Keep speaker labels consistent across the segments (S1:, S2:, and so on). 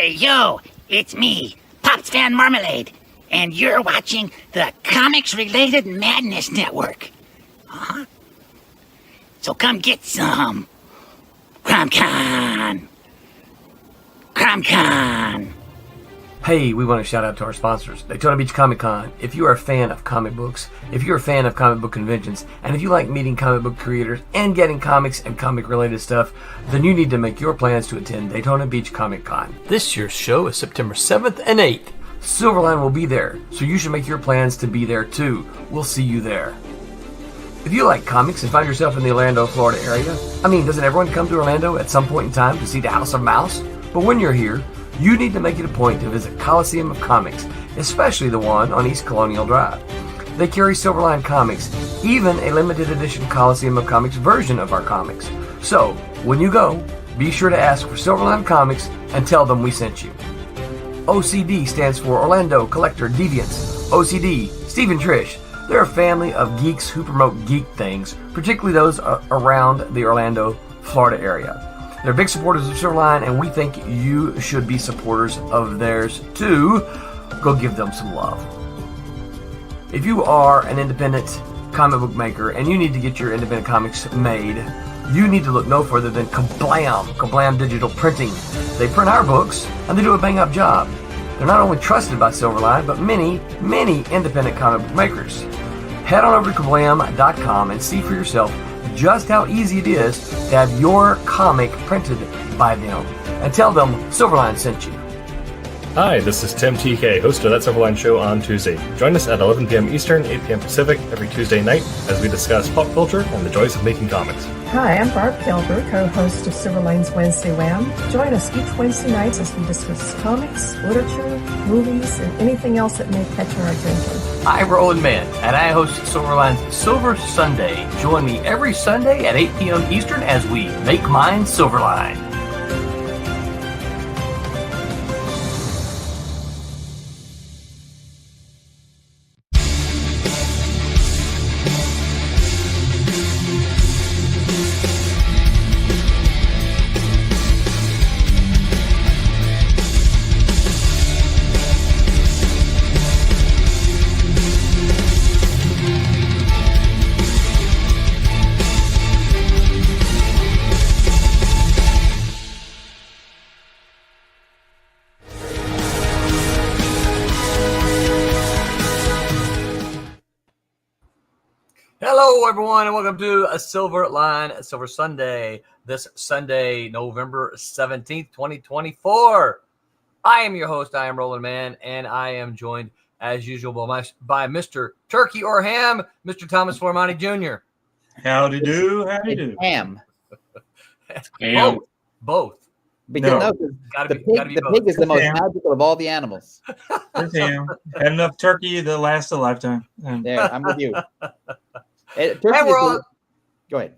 S1: Hey, yo, it's me, Pops Van Marmalade, and you're watching the Comics-Related Madness Network. Huh? So come get some. CromCon.
S2: Hey, we want to shout out to our sponsors, Daytona Beach Comic Con. If you are a fan of comic books, if you're a fan of comic book conventions, and if you like meeting comic book creators and getting comics and comic-related stuff, then you need to make your plans to attend Daytona Beach Comic Con. This year's show is September 7th and 8th. Silverline will be there, so you should make your plans to be there too. We'll see you there. If you like comics and find yourself in the Orlando, Florida area, doesn't everyone come to Orlando at some point in time to see the House of Mouse? But when you're here, you need to make it a point to visit Coliseum of Comics, especially the one on East Colonial Drive. They carry Silverline Comics, even a limited edition Coliseum of Comics version of our comics. So, when you go, be sure to ask for Silverline Comics and tell them we sent you. OCD stands for Orlando Collector Deviants. OCD, Steve and Trish, they're a family of geeks who promote geek things, particularly those around the Orlando, Florida area. They're big supporters of Silverline, and we think you should be supporters of theirs too. Go give them some love. If you are an independent comic book maker and you need to get your independent comics made, you need to look no further than Kablam Digital Printing. They print our books, and they do a bang-up job. They're not only trusted by Silverline, but many, many independent comic book makers. Head on over to kablam.com and see for yourself just how easy it is to have your comic printed by them. And tell them Silverline sent you.
S3: Hi, this is Tim TK, host of That Silverline Show on Tuesday. Join us at 11 p.m. Eastern, 8 p.m. Pacific every Tuesday night as we discuss pop culture and the joys of making comics.
S4: Hi, I'm Barb Gilbert, co-host of Silverline's Wednesday Wham. Join us each Wednesday nights as we discuss comics, literature, movies, and anything else that may catch our attention.
S2: I'm Roland Mann, and I host Silverline's Silver Sunday. Join me every Sunday at 8 p.m. Eastern as we make mine Silverline. Hello, everyone, and welcome to a Silverline Silver Sunday. This Sunday, November 17th, 2024. I am your host. I am Roland Mann, and I am joined, as usual, by Mr. Turkey or Ham, Mr. Thomas Formani Jr.
S5: Howdy do.
S6: Ham.
S2: Both.
S6: Because the pig is the most magical of all the animals.
S5: It's ham. Had enough turkey that lasts a lifetime.
S6: There, I'm with you.
S2: Go
S6: ahead.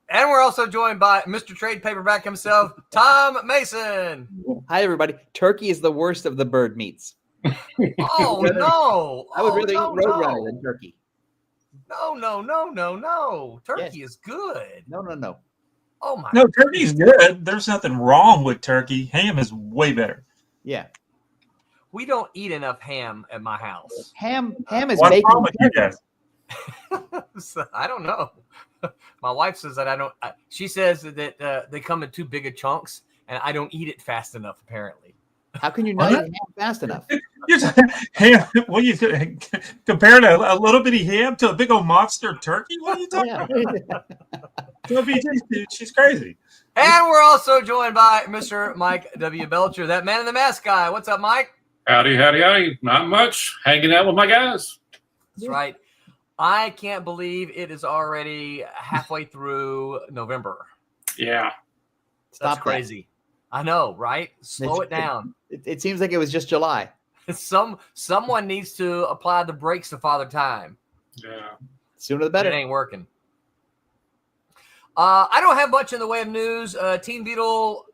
S2: And we're also joined by Mr. Trade Paperback himself, Tom Mason.
S6: Hi, everybody. Turkey is the worst of the bird meats.
S2: Oh, no.
S6: I would rather eat Roadrunner than turkey.
S2: No. Turkey is good.
S6: No.
S2: Oh, my.
S5: No, turkey's good. There's nothing wrong with turkey. Ham is way better.
S6: Yeah.
S2: We don't eat enough ham at my house.
S6: Ham is
S5: What's
S6: bacon.
S5: wrong with you guys?
S2: I don't know. My wife says that I don't. She says that they come in too big of chunks, and I don't eat it fast enough. Apparently,
S6: how can you not eat ham fast enough?
S5: Ham? What are you comparing a little bitty ham to a big old monster turkey? What are you talking about? She's crazy.
S2: And we're also joined by Mr. Mike W. Belcher, that man in the mask guy. What's up, Mike?
S7: Howdy. Not much. Hanging out with my guys.
S2: That's right. I can't believe it is already halfway through November.
S7: Yeah.
S2: That's crazy. I know, right? Slow it down.
S6: It seems like it was just July.
S2: Someone needs to apply the brakes to Father Time.
S7: Yeah.
S6: Sooner the better.
S2: It ain't working. I don't have much in the way of news. Teen Beetle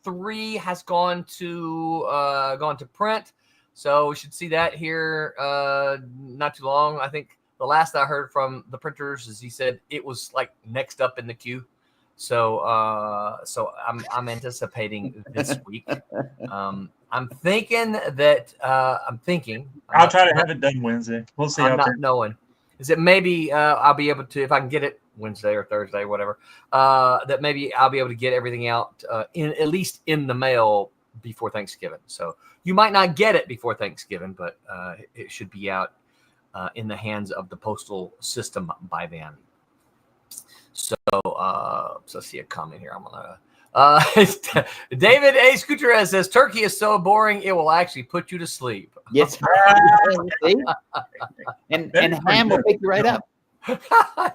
S2: 3 has gone to print, so we should see that here not too long. I think the last I heard from the printers is he said it was like next up in the queue. So I'm anticipating this week. I'm thinking that
S5: I'll try to have it done Wednesday. We'll see.
S2: I'm not knowing. Is it maybe I'll be able to, if I can get it Wednesday or Thursday, whatever, that maybe I'll be able to get everything out at least in the mail before Thanksgiving. So you might not get it before Thanksgiving, but it should be out in the hands of the postal system by then. So let's see a comment here. I'm gonna David A. Scooterez says turkey is so boring it will actually put you to sleep.
S6: Yes. and ham will pick you right up.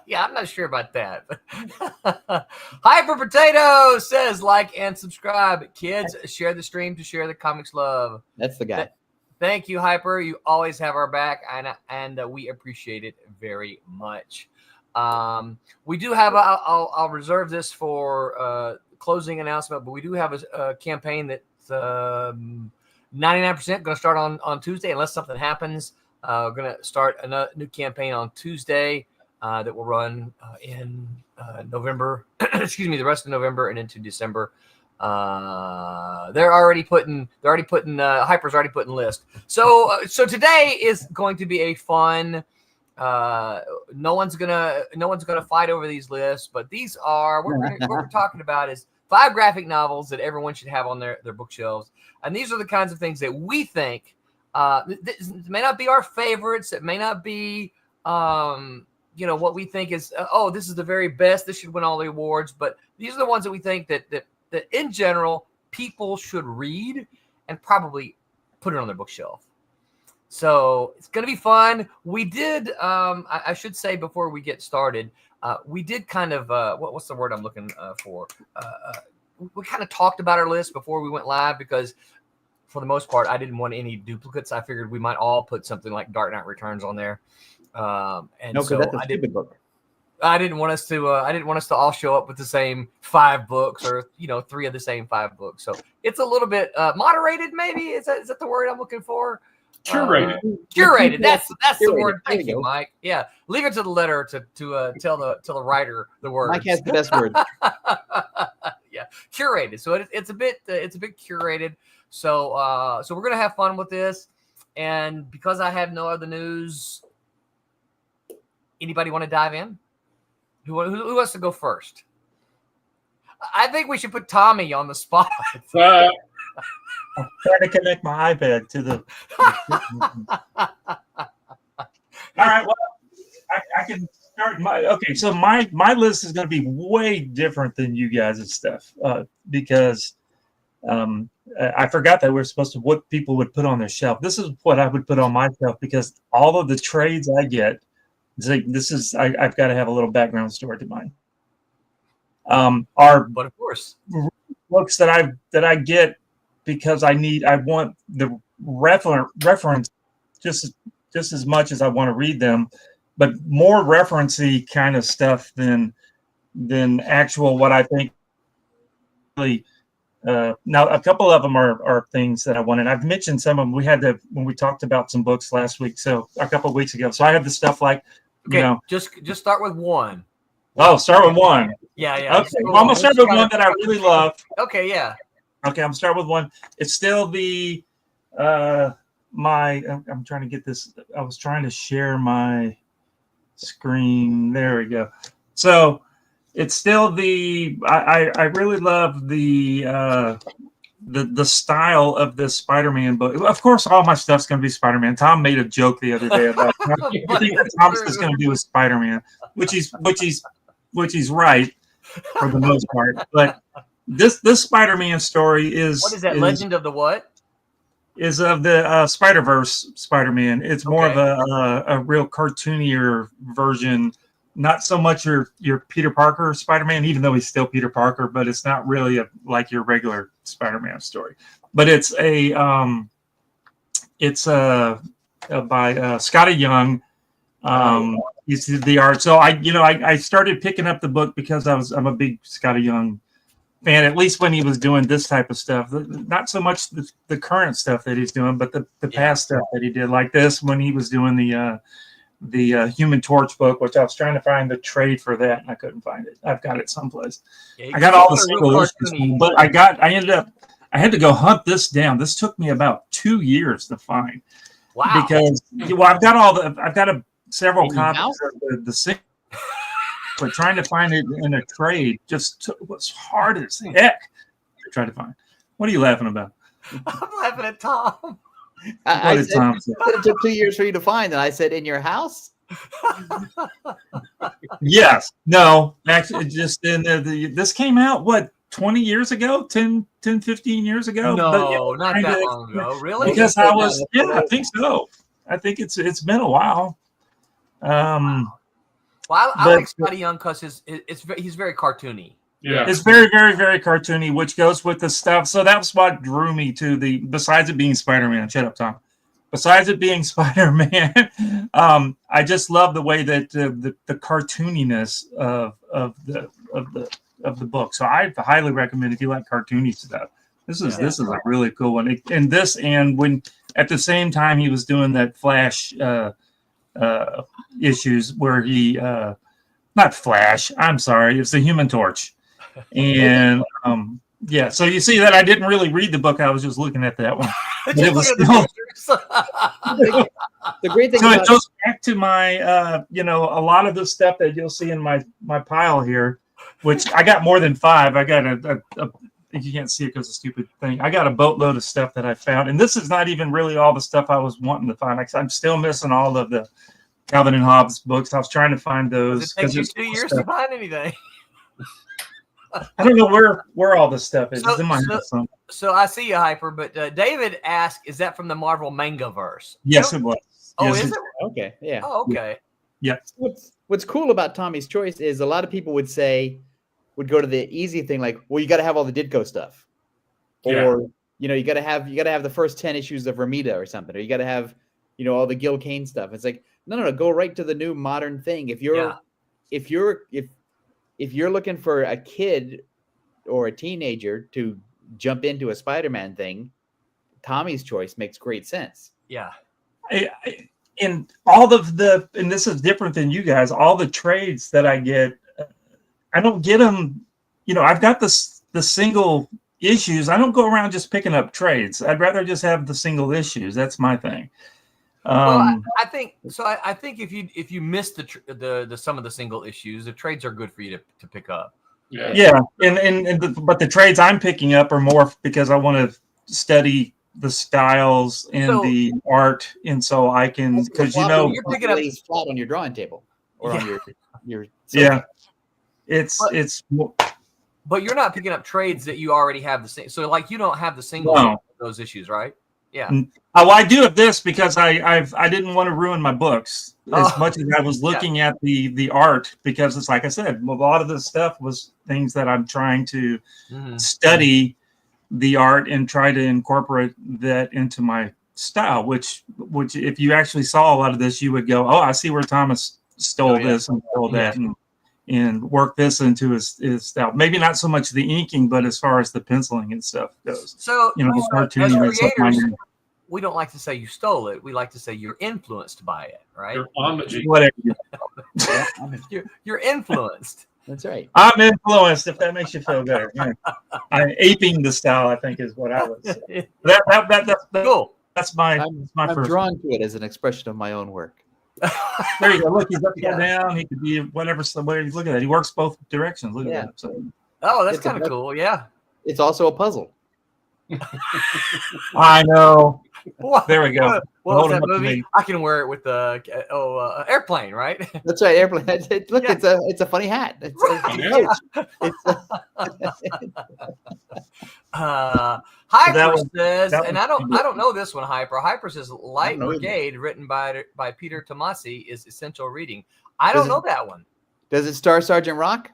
S2: Yeah, I'm not sure about that. Hyper Potato says like and subscribe. Kids, share the stream to share the comics love.
S6: That's the guy.
S2: Thank you, Hyper. You always have our back, and we appreciate it very much. We do have I'll reserve this for closing announcement, but we do have a campaign that's 99% going to start on Tuesday unless something happens. We're going to start a new campaign on Tuesday that will run in November. Excuse me, the rest of November and into December. They're already putting Hyper's already putting list. So today is going to be a fun. No one's gonna fight over these lists, but these are what we're talking about is 5 graphic novels that everyone should have on their bookshelves, and these are the kinds of things that we think this may not be our favorites. It may not be what we think is this is the very best. This should win all the awards, but these are the ones that we think that in general people should read and probably put it on their bookshelf. So it's going to be fun. We did, I should say before we get started, we did kind of, what's the word I'm looking for? We kind of talked about our list before we went live because for the most part, I didn't want any duplicates. I figured we might all put something like Dark Knight Returns on there. And so
S6: that's a stupid book.
S2: I didn't want us to all show up with the same 5 books or 3 of the same 5 books. So it's a little bit moderated, maybe. Is that the word I'm looking for?
S7: Curated.
S2: Curated. That's the word. Thank you, Mike. Yeah, leave it to the letter to tell the writer the word.
S6: Mike has the best word.
S2: Yeah, curated. So it's a bit curated. So we're gonna have fun with this, and because I have no other news, anybody want to dive in? Who wants to go first? I think we should put Tommy on the spot.
S5: I'm trying to connect my iPad to the. All right. Well, I can start so my list is going to be way different than you guys' stuff because I forgot that we're supposed to what people would put on their shelf. This is what I would put on my shelf because all of the trades I get. I've got to have a little background story to mine.
S2: But of course,
S5: books that I get because I want the reference just as much as I want to read them, but more referencey kind of stuff than actual what I think. Really, now a couple of them are things that I wanted. I've mentioned some of them. We had when we talked about some books last week, so a couple of weeks ago. So I have the stuff like.
S2: Okay, just start with one.
S5: Oh, start with one.
S2: Yeah.
S5: Okay, well, I'm gonna start with one that I really love.
S2: Okay, yeah.
S5: Okay, I'm gonna start with one. It's still the I'm trying to get this. I was trying to share my screen. There we go. So it's still I really love the style of this Spider-Man book. Of course, all my stuff's going to be Spider-Man. Tom made a joke the other day about everything that Tom's is going to do with Spider-Man, which he's right for the most part. But this Spider-Man story is
S2: what is that? Legend of the what?
S5: Is of the Spider-Verse Spider-Man. It's more of a real cartoonier version. Not so much your Peter Parker Spider-Man, even though he's still Peter Parker, but it's not really like your regular Spider-Man story. But it's by Scotty Young. He's the art. So I started picking up the book because I'm a big Scotty Young fan. At least when he was doing this type of stuff, not so much the current stuff that he's doing, but the past stuff that he did, like this when he was doing the Human Torch book, which I was trying to find the trade for that, and I couldn't find it. I've got it someplace.
S2: Yeah,
S5: I got all the single issues, but I had to go hunt this down. This took me about 2 years to find.
S2: Wow.
S5: Because I've got several copies of the single, but trying to find it in a trade was hard as heck to try to find. What are you laughing about?
S2: I'm laughing at Tom.
S6: I said it took 2 years for you to find, and I said, in your house?
S5: Yes. No, actually, just in this came out, what, 20 years ago? 10, 15 years ago?
S2: No, not that long ago. Really?
S5: Because I think so. I think it's been a while.
S2: Well, I like Scotty Young because he's very cartoony.
S7: Yeah.
S5: It's very, very, very cartoony, which goes with the stuff. So that's what drew me to besides it being Spider-Man. Shut up, Tom. Besides it being Spider-Man, I just love the way that the cartooniness of the book. So I highly recommend if you like cartoony stuff. This is a really cool one. And when at the same time he was doing that Flash issues where he not Flash, I'm sorry, it's the Human Torch. And so you see that I didn't really read the book, I was just looking at that one. But it was still
S6: the great thing.
S5: So it goes back to my a lot of the stuff that you'll see in my pile here, which I got more than 5. I got a you can't see it because of the stupid thing. I got a boatload of stuff that I found, and this is not even really all the stuff I was wanting to find. I'm still missing all of the Calvin and Hobbes books. I was trying to find those.
S2: It takes you 2 years to find anything.
S5: I don't know where all this stuff is. It's in my house.
S2: So I see you, Hyper, but David asked, is that from the Marvel Mangaverse?
S5: Yes, it was.
S2: Oh,
S5: yes,
S2: is it?
S6: Okay, yeah.
S2: Oh, okay.
S5: Yeah.
S6: What's cool about Tommy's Choice is a lot of people would go to the easy thing, like, well, you got to have all the Ditko stuff, or you got to have the first 10 issues of Ramita or something, or you got to have all the Gil Kane stuff. It's like no, go right to the new modern thing. If you're looking for a kid or a teenager to jump into a Spider-Man thing, Tommy's Choice makes great sense.
S2: Yeah.
S5: And all of and this is different than you guys, all the trades that I get, I don't get them, I've got the single issues. I don't go around just picking up trades. I'd rather just have the single issues. That's my thing.
S2: Well, I think so. I think if you miss the some of the single issues, the trades are good for you to pick up.
S5: Yeah. But the trades I'm picking up are more because I want to study the styles and the art, and so I can because
S6: you're picking up flat on your drawing table or on your
S5: it's.
S2: But you're not picking up trades that you already have the same. So like you don't have the single of those issues, right? Yeah.
S5: Oh, I do have this because I didn't want to ruin my books as much as I was looking at the art, because it's like I said, a lot of this stuff was things that I'm trying to study the art and try to incorporate that into my style, which if you actually saw a lot of this, you would go, oh, I see where Thomas stole this and stole that and work this into his style. Maybe not so much the inking, but as far as the penciling and stuff goes.
S2: So,
S5: as
S2: creators, we don't like to say you stole it. We like to say you're influenced by it, right?
S7: You're on the G.
S5: Whatever.
S2: You're influenced.
S6: That's right.
S5: I'm influenced, if that makes you feel better. I'm aping the style, I think, is what I would say. That's
S2: cool.
S5: That's my
S6: I'm
S5: first.
S6: drawn to it as an expression of my own work.
S5: There you go. Look, he's upside down. He could be whatever way you look at it. He works both directions. Look at that. So.
S2: Oh, that's kind of cool. Yeah.
S6: It's also a puzzle.
S5: I know. There we go.
S2: What was that movie? I can wear it with the airplane, right?
S6: That's right, airplane. Look, it's a funny hat.
S2: Hyper says, and I don't know this one. Hyper says, Light Brigade, written by Peter Tomasi, is essential reading. I don't know that one.
S6: Does it star Sergeant Rock?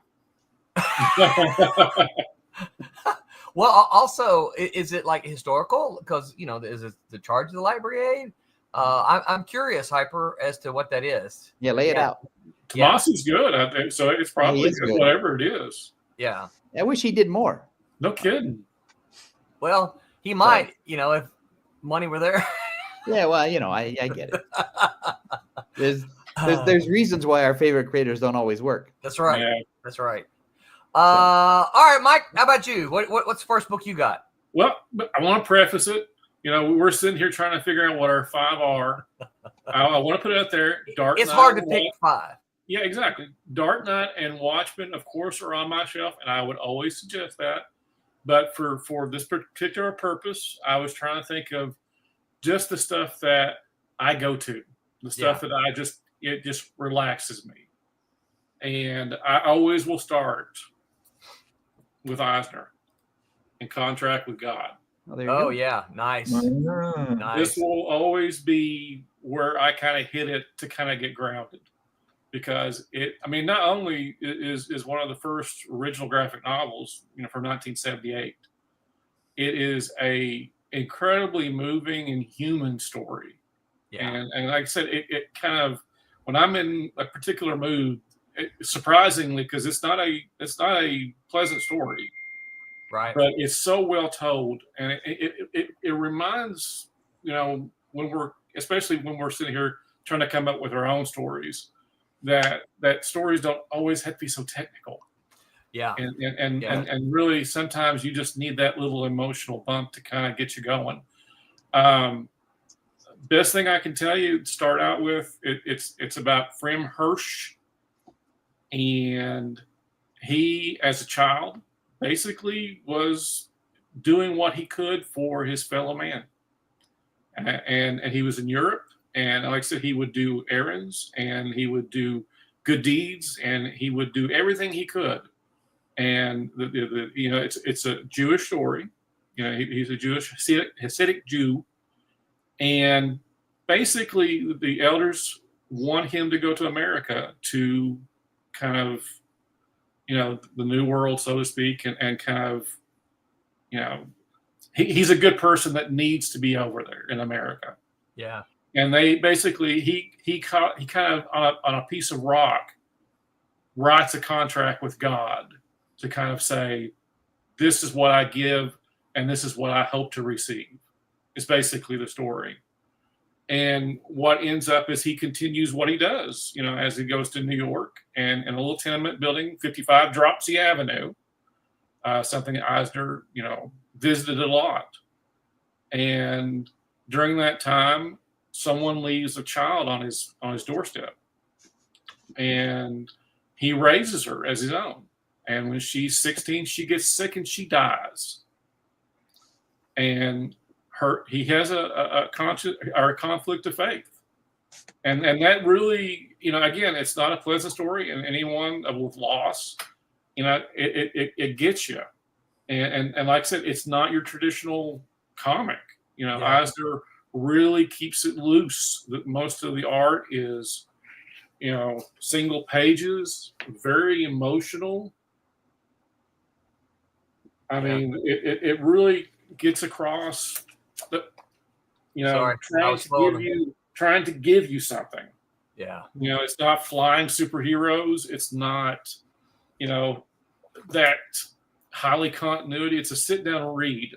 S2: Well, also, is it like historical? Because is it the Charge of the Light Brigade? I'm curious, Hyper, as to what that is.
S6: Yeah, lay it out.
S7: Tomasi's good, I think. So it's probably good, whatever it is.
S2: Yeah.
S6: I wish he did more.
S7: No kidding.
S2: Well, he might, if money were there.
S6: Yeah, well, I get it. There's reasons why our favorite creators don't always work.
S2: That's right.
S3: Yeah.
S2: That's right. All right, Mike. How about you? What's the first book you got?
S7: Well, I want to preface it. We're sitting here trying to figure out what our 5 are. I want to put it out there. Dark
S2: It's
S7: Knight
S2: hard to
S7: and
S2: pick 5.
S7: Yeah, exactly. Dark Knight and Watchmen, of course, are on my shelf, and I would always suggest that. But for this particular purpose, I was trying to think of just the stuff that I go to, the stuff that it just relaxes me. And I always will start with Eisner and Contract with God.
S6: Oh,
S2: yeah. Nice. Nice.
S7: This will always be where I kind of hit it to kind of get grounded, because not only is one of the first original graphic novels, from 1978, it is a incredibly moving and human story.
S2: Yeah.
S7: And like I said, it kind of, when I'm in a particular mood, surprisingly, because it's not a pleasant story.
S2: Right.
S7: But it's so well told, and it reminds, especially when we're sitting here trying to come up with our own stories, that stories don't always have to be so technical.
S2: Yeah.
S7: And really, sometimes you just need that little emotional bump to kind of get you going. Best thing I can tell you, start out with, it's about Frem Hirsch, and he, as a child, basically was doing what he could for his fellow man. And he was in Europe, and like I said, he would do errands, and he would do good deeds, and he would do everything he could. And it's a Jewish story. He's a Jewish Hasidic Jew, and basically the elders want him to go to America to kind of, the new world, so to speak, and kind of, he's a good person that needs to be over there in America.
S2: Yeah.
S7: And they basically, he kind of on a piece of rock writes a contract with God to kind of say, this is what I give, and this is what I hope to receive. It's basically the story. And what ends up is he continues what he does, as he goes to New York, and in a little tenement building, 55 Dropsy Avenue, something Eisner, visited a lot. And during that time, someone leaves a child on his doorstep, and he raises her as his own. And when she's 16, she gets sick and she dies. And he has a conflict of faith, and that really, again, it's not a pleasant story, and anyone with loss, it gets you, and like I said, it's not your traditional comic. Eisner really keeps it loose. That most of the art is, single pages, very emotional. I mean, it really gets across. Trying to give you something.
S2: Yeah.
S7: It's not flying superheroes. It's not, that highly continuity. It's a sit down read.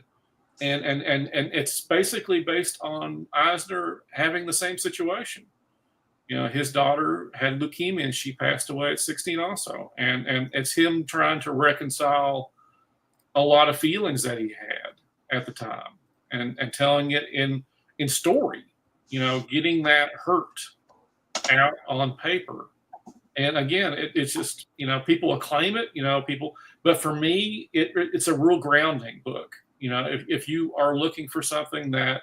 S7: And it's basically based on Eisner having the same situation. His daughter had leukemia and she passed away at 16 also. And it's him trying to reconcile a lot of feelings that he had at the time. And telling it in story, getting that hurt out on paper. And again, it's just, people acclaim it, but for me, it's a real grounding book. If you are looking for something that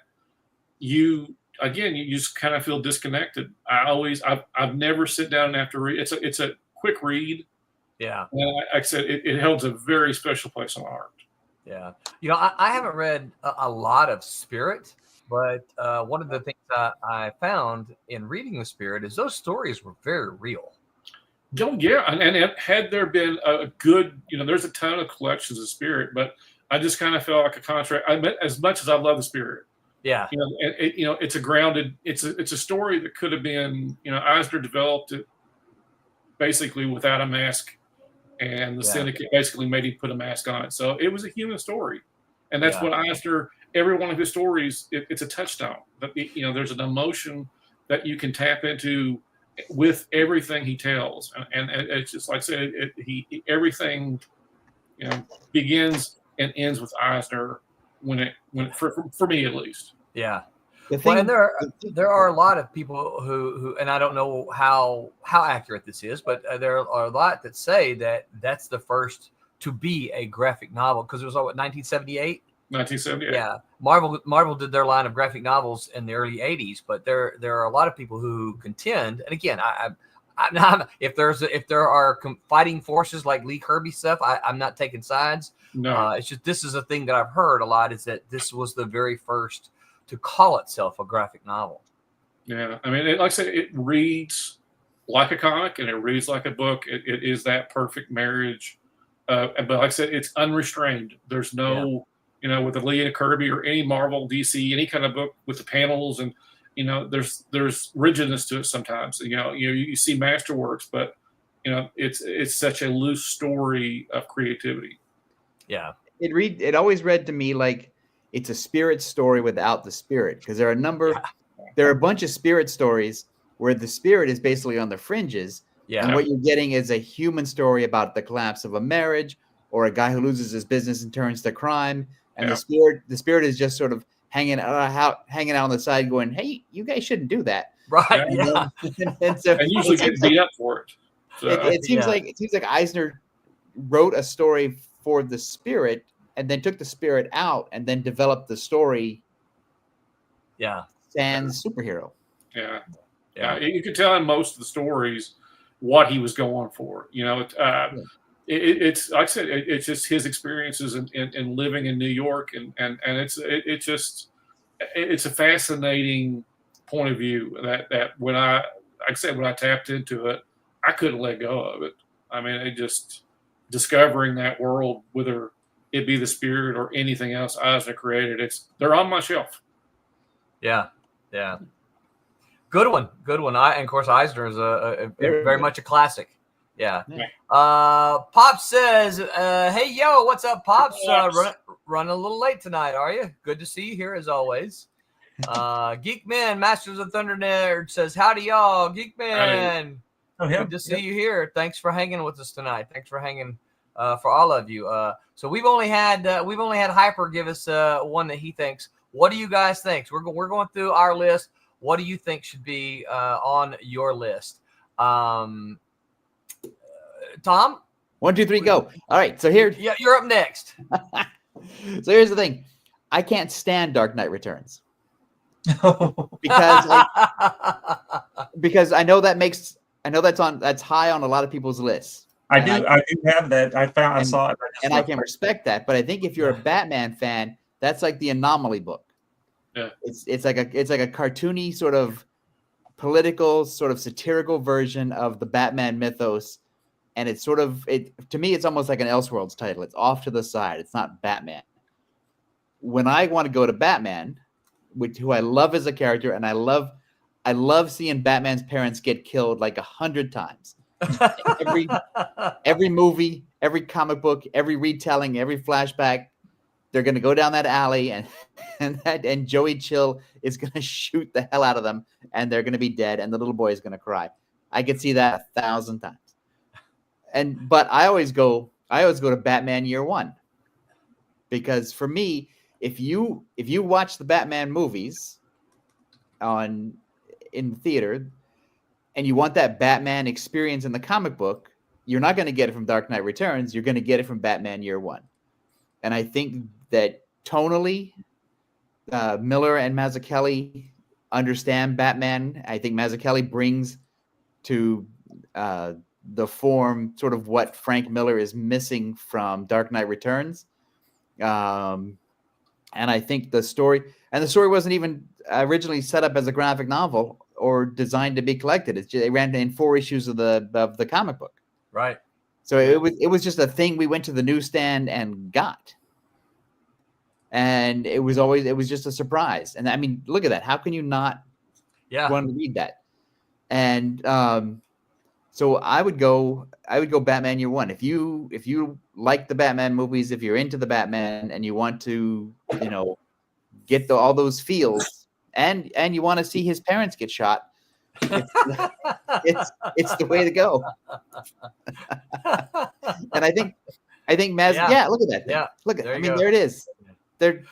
S7: you just kind of feel disconnected. I've never sit down and have to read. It's a quick read.
S2: Yeah.
S7: And like I said, it holds a very special place in my heart.
S2: Yeah. I haven't read a lot of Spirit, but one of the things I found in reading the Spirit is those stories were very real.
S7: Oh, yeah. And had there been a good, there's a ton of collections of Spirit, but I just kind of felt like a contract. As much as I love the Spirit.
S2: Yeah.
S7: It's a grounded, it's a story that could have been, Eisner developed it basically without a mask. And the syndicate basically made him put a mask on it. So it was a human story. And that's what Eisner, every one of his stories, it's a touchstone. But, there's an emotion that you can tap into with everything he tells, and it's just like I said, everything begins and ends with Eisner for me at least.
S2: Yeah.
S6: The thing,
S2: Well, and there are a lot of people who, and I don't know how accurate this is, but there are a lot that say that that's the first to be a graphic novel, because it was 1978.
S7: 1978.
S2: Yeah, Marvel did their line of graphic novels in the early 80s, but there are a lot of people who contend, and again, if there are fighting forces like Lee Kirby stuff, I'm not taking sides.
S7: No,
S2: it's just this is a thing that I've heard a lot, is that this was the very first to call itself a graphic novel.
S7: Yeah, I mean, like I said, it reads like a comic and it reads like a book. It is that perfect marriage. But like I said, it's unrestrained. There's no, with the Lee and Kirby or any Marvel, DC, any kind of book with the panels, and there's rigidness to it sometimes. You see masterworks, but it's such a loose story of creativity.
S2: Yeah,
S6: it always read to me like it's a spirit story without the spirit, because there are a bunch of spirit stories where the spirit is basically on the fringes.
S2: Yeah.
S6: And what you're getting is a human story about the collapse of a marriage, or a guy who loses his business and turns to crime. And the spirit is just sort of hanging out on the side going, hey, you guys shouldn't do that.
S2: Right.
S7: Yeah.
S6: And so
S7: and usually get beat up for it. So,
S6: it seems like Eisner wrote a story for the spirit and then took the spirit out and then developed the story.
S2: Yeah.
S6: Sans superhero.
S7: Yeah. You could tell in most of the stories what he was going for. It's like I said, it's just his experiences in living in New York, and it's a fascinating point of view that when I tapped into it, I couldn't let go of it. I mean, it just discovering that world, whether it be the spirit or anything else Eisner created, they're on my shelf.
S2: Yeah. Good one. And of course, Eisner is a very much a classic. Yeah. Pop says, "Hey, yo, what's up, Pops? Running a little late tonight, are you? Good to see you here as always." Geekmen, Masters of Thunder Nerd says, "Howdy, y'all, Geekmen. Good to see you here. Thanks for hanging with us tonight. Thanks for hanging for all of you. So we've only had Hyper give us one that he thinks. What do you guys think? So we're going through our list. What do you think should be on your list? Tom?
S6: 1, 2, 3, go. All right. So here.
S2: Yeah, you're up next.
S6: So here's the thing. I can't stand Dark Knight Returns. because I know that's high on a lot of people's lists.
S5: I do have that. I saw it.
S6: And I can respect that. But I think if you're a Batman fan, that's like the anomaly book.
S7: Yeah.
S6: It's like a cartoony sort of political, sort of satirical version of the Batman mythos. And it's to me, it's almost like an Elseworlds title. It's off to the side. It's not Batman. When I want to go to Batman, who I love as a character, and I love seeing Batman's parents get killed like 100 times. Every movie, every comic book, every retelling, every flashback, they're going to go down that alley and Joey Chill is going to shoot the hell out of them, and they're going to be dead, and the little boy is going to cry. I could see that 1,000 times. But I always go to Batman Year One, because for me, if you watch the Batman movies in the theater, and you want that Batman experience in the comic book, you're not going to get it from Dark Knight Returns. You're going to get it from Batman Year One. And I think that tonally, Miller and Mazzucchelli understand Batman. I think Mazzucchelli brings to the form sort of what Frank Miller is missing from Dark Knight Returns. And I think the story wasn't even originally set up as a graphic novel or designed to be collected. It ran in 4 issues of the comic book.
S2: Right.
S6: So it was just a thing we went to the newsstand and got. And it was just a surprise. And I mean, look at that. How can you not want to read that? And so I would go Batman Year One. If you like the Batman movies, if you're into the Batman and you want to, get all those feels, and you want to see his parents get shot, It's the way to go. And I think Maz. Yeah, look at that thing.
S2: Yeah,
S6: Look at.
S2: there
S6: I
S2: you
S6: mean,
S2: go.
S6: there it is. They're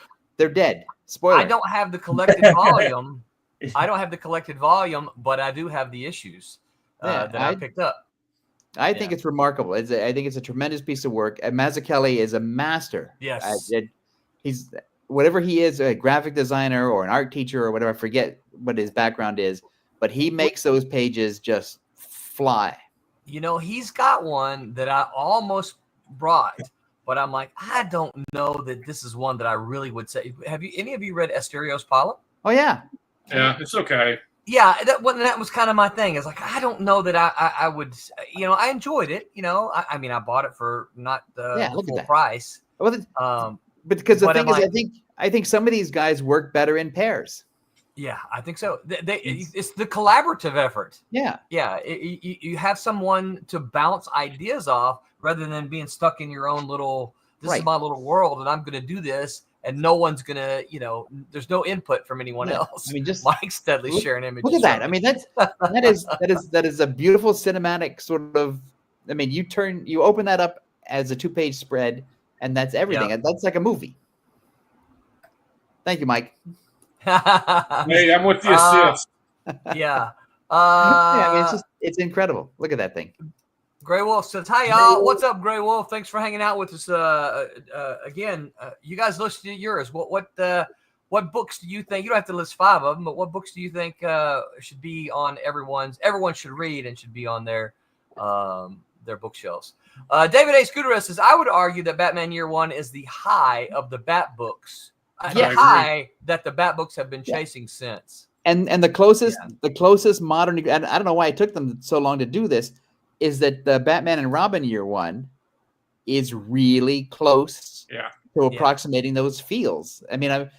S6: dead. Spoiler.
S2: I don't have the collected volume. I don't have the collected volume, but I do have the issues that I picked up.
S6: I think it's remarkable. I think it's a tremendous piece of work. And Mazzucchelli is a master.
S2: Yes.
S6: He's whatever he is, a graphic designer or an art teacher or whatever. I forget what his background is, but he makes those pages just fly.
S2: You know, he's got one that I almost brought, but I'm like, I don't know that this is one that I really would say. Have you any of you read Asterios Polyp?
S6: Oh yeah.
S7: Yeah, it's okay.
S2: Yeah, that was kind of my thing. It's like, I don't know that I would, I enjoyed it. I mean, I bought it for not the full price.
S6: Well, but because the thing is, I think some of these guys work better in pairs.
S2: Yeah, I think so. It's the collaborative effort.
S6: Yeah.
S2: Yeah, you have someone to bounce ideas off rather than being stuck in your own little, this is my little world and I'm going to do this. And no one's gonna, there's no input from anyone else. I mean, just Mike Steadley sharing images.
S6: Look at that. I mean, that is a beautiful cinematic sort of. I mean, you open that up as a 2-page spread, and that's everything. Yeah. That's like a movie. Thank you, Mike.
S7: Hey, I'm with the assist.
S2: Yeah.
S6: I mean, it's incredible. Look at that thing.
S2: Grey Wolf says, hi, y'all. What's up, Grey Wolf? Thanks for hanging out with us. Again, you guys listed yours. What books do you think? You don't have to list 5 of them, but what books do you think should be on everyone should read and should be on their bookshelves? David A. Scooterus says, I would argue that Batman Year One is the high of the Bat books. The high that the Bat books have been chasing since.
S6: And the closest modern, and I don't know why it took them so long to do this, is that the Batman and Robin Year One is really close to approximating those feels. I mean, a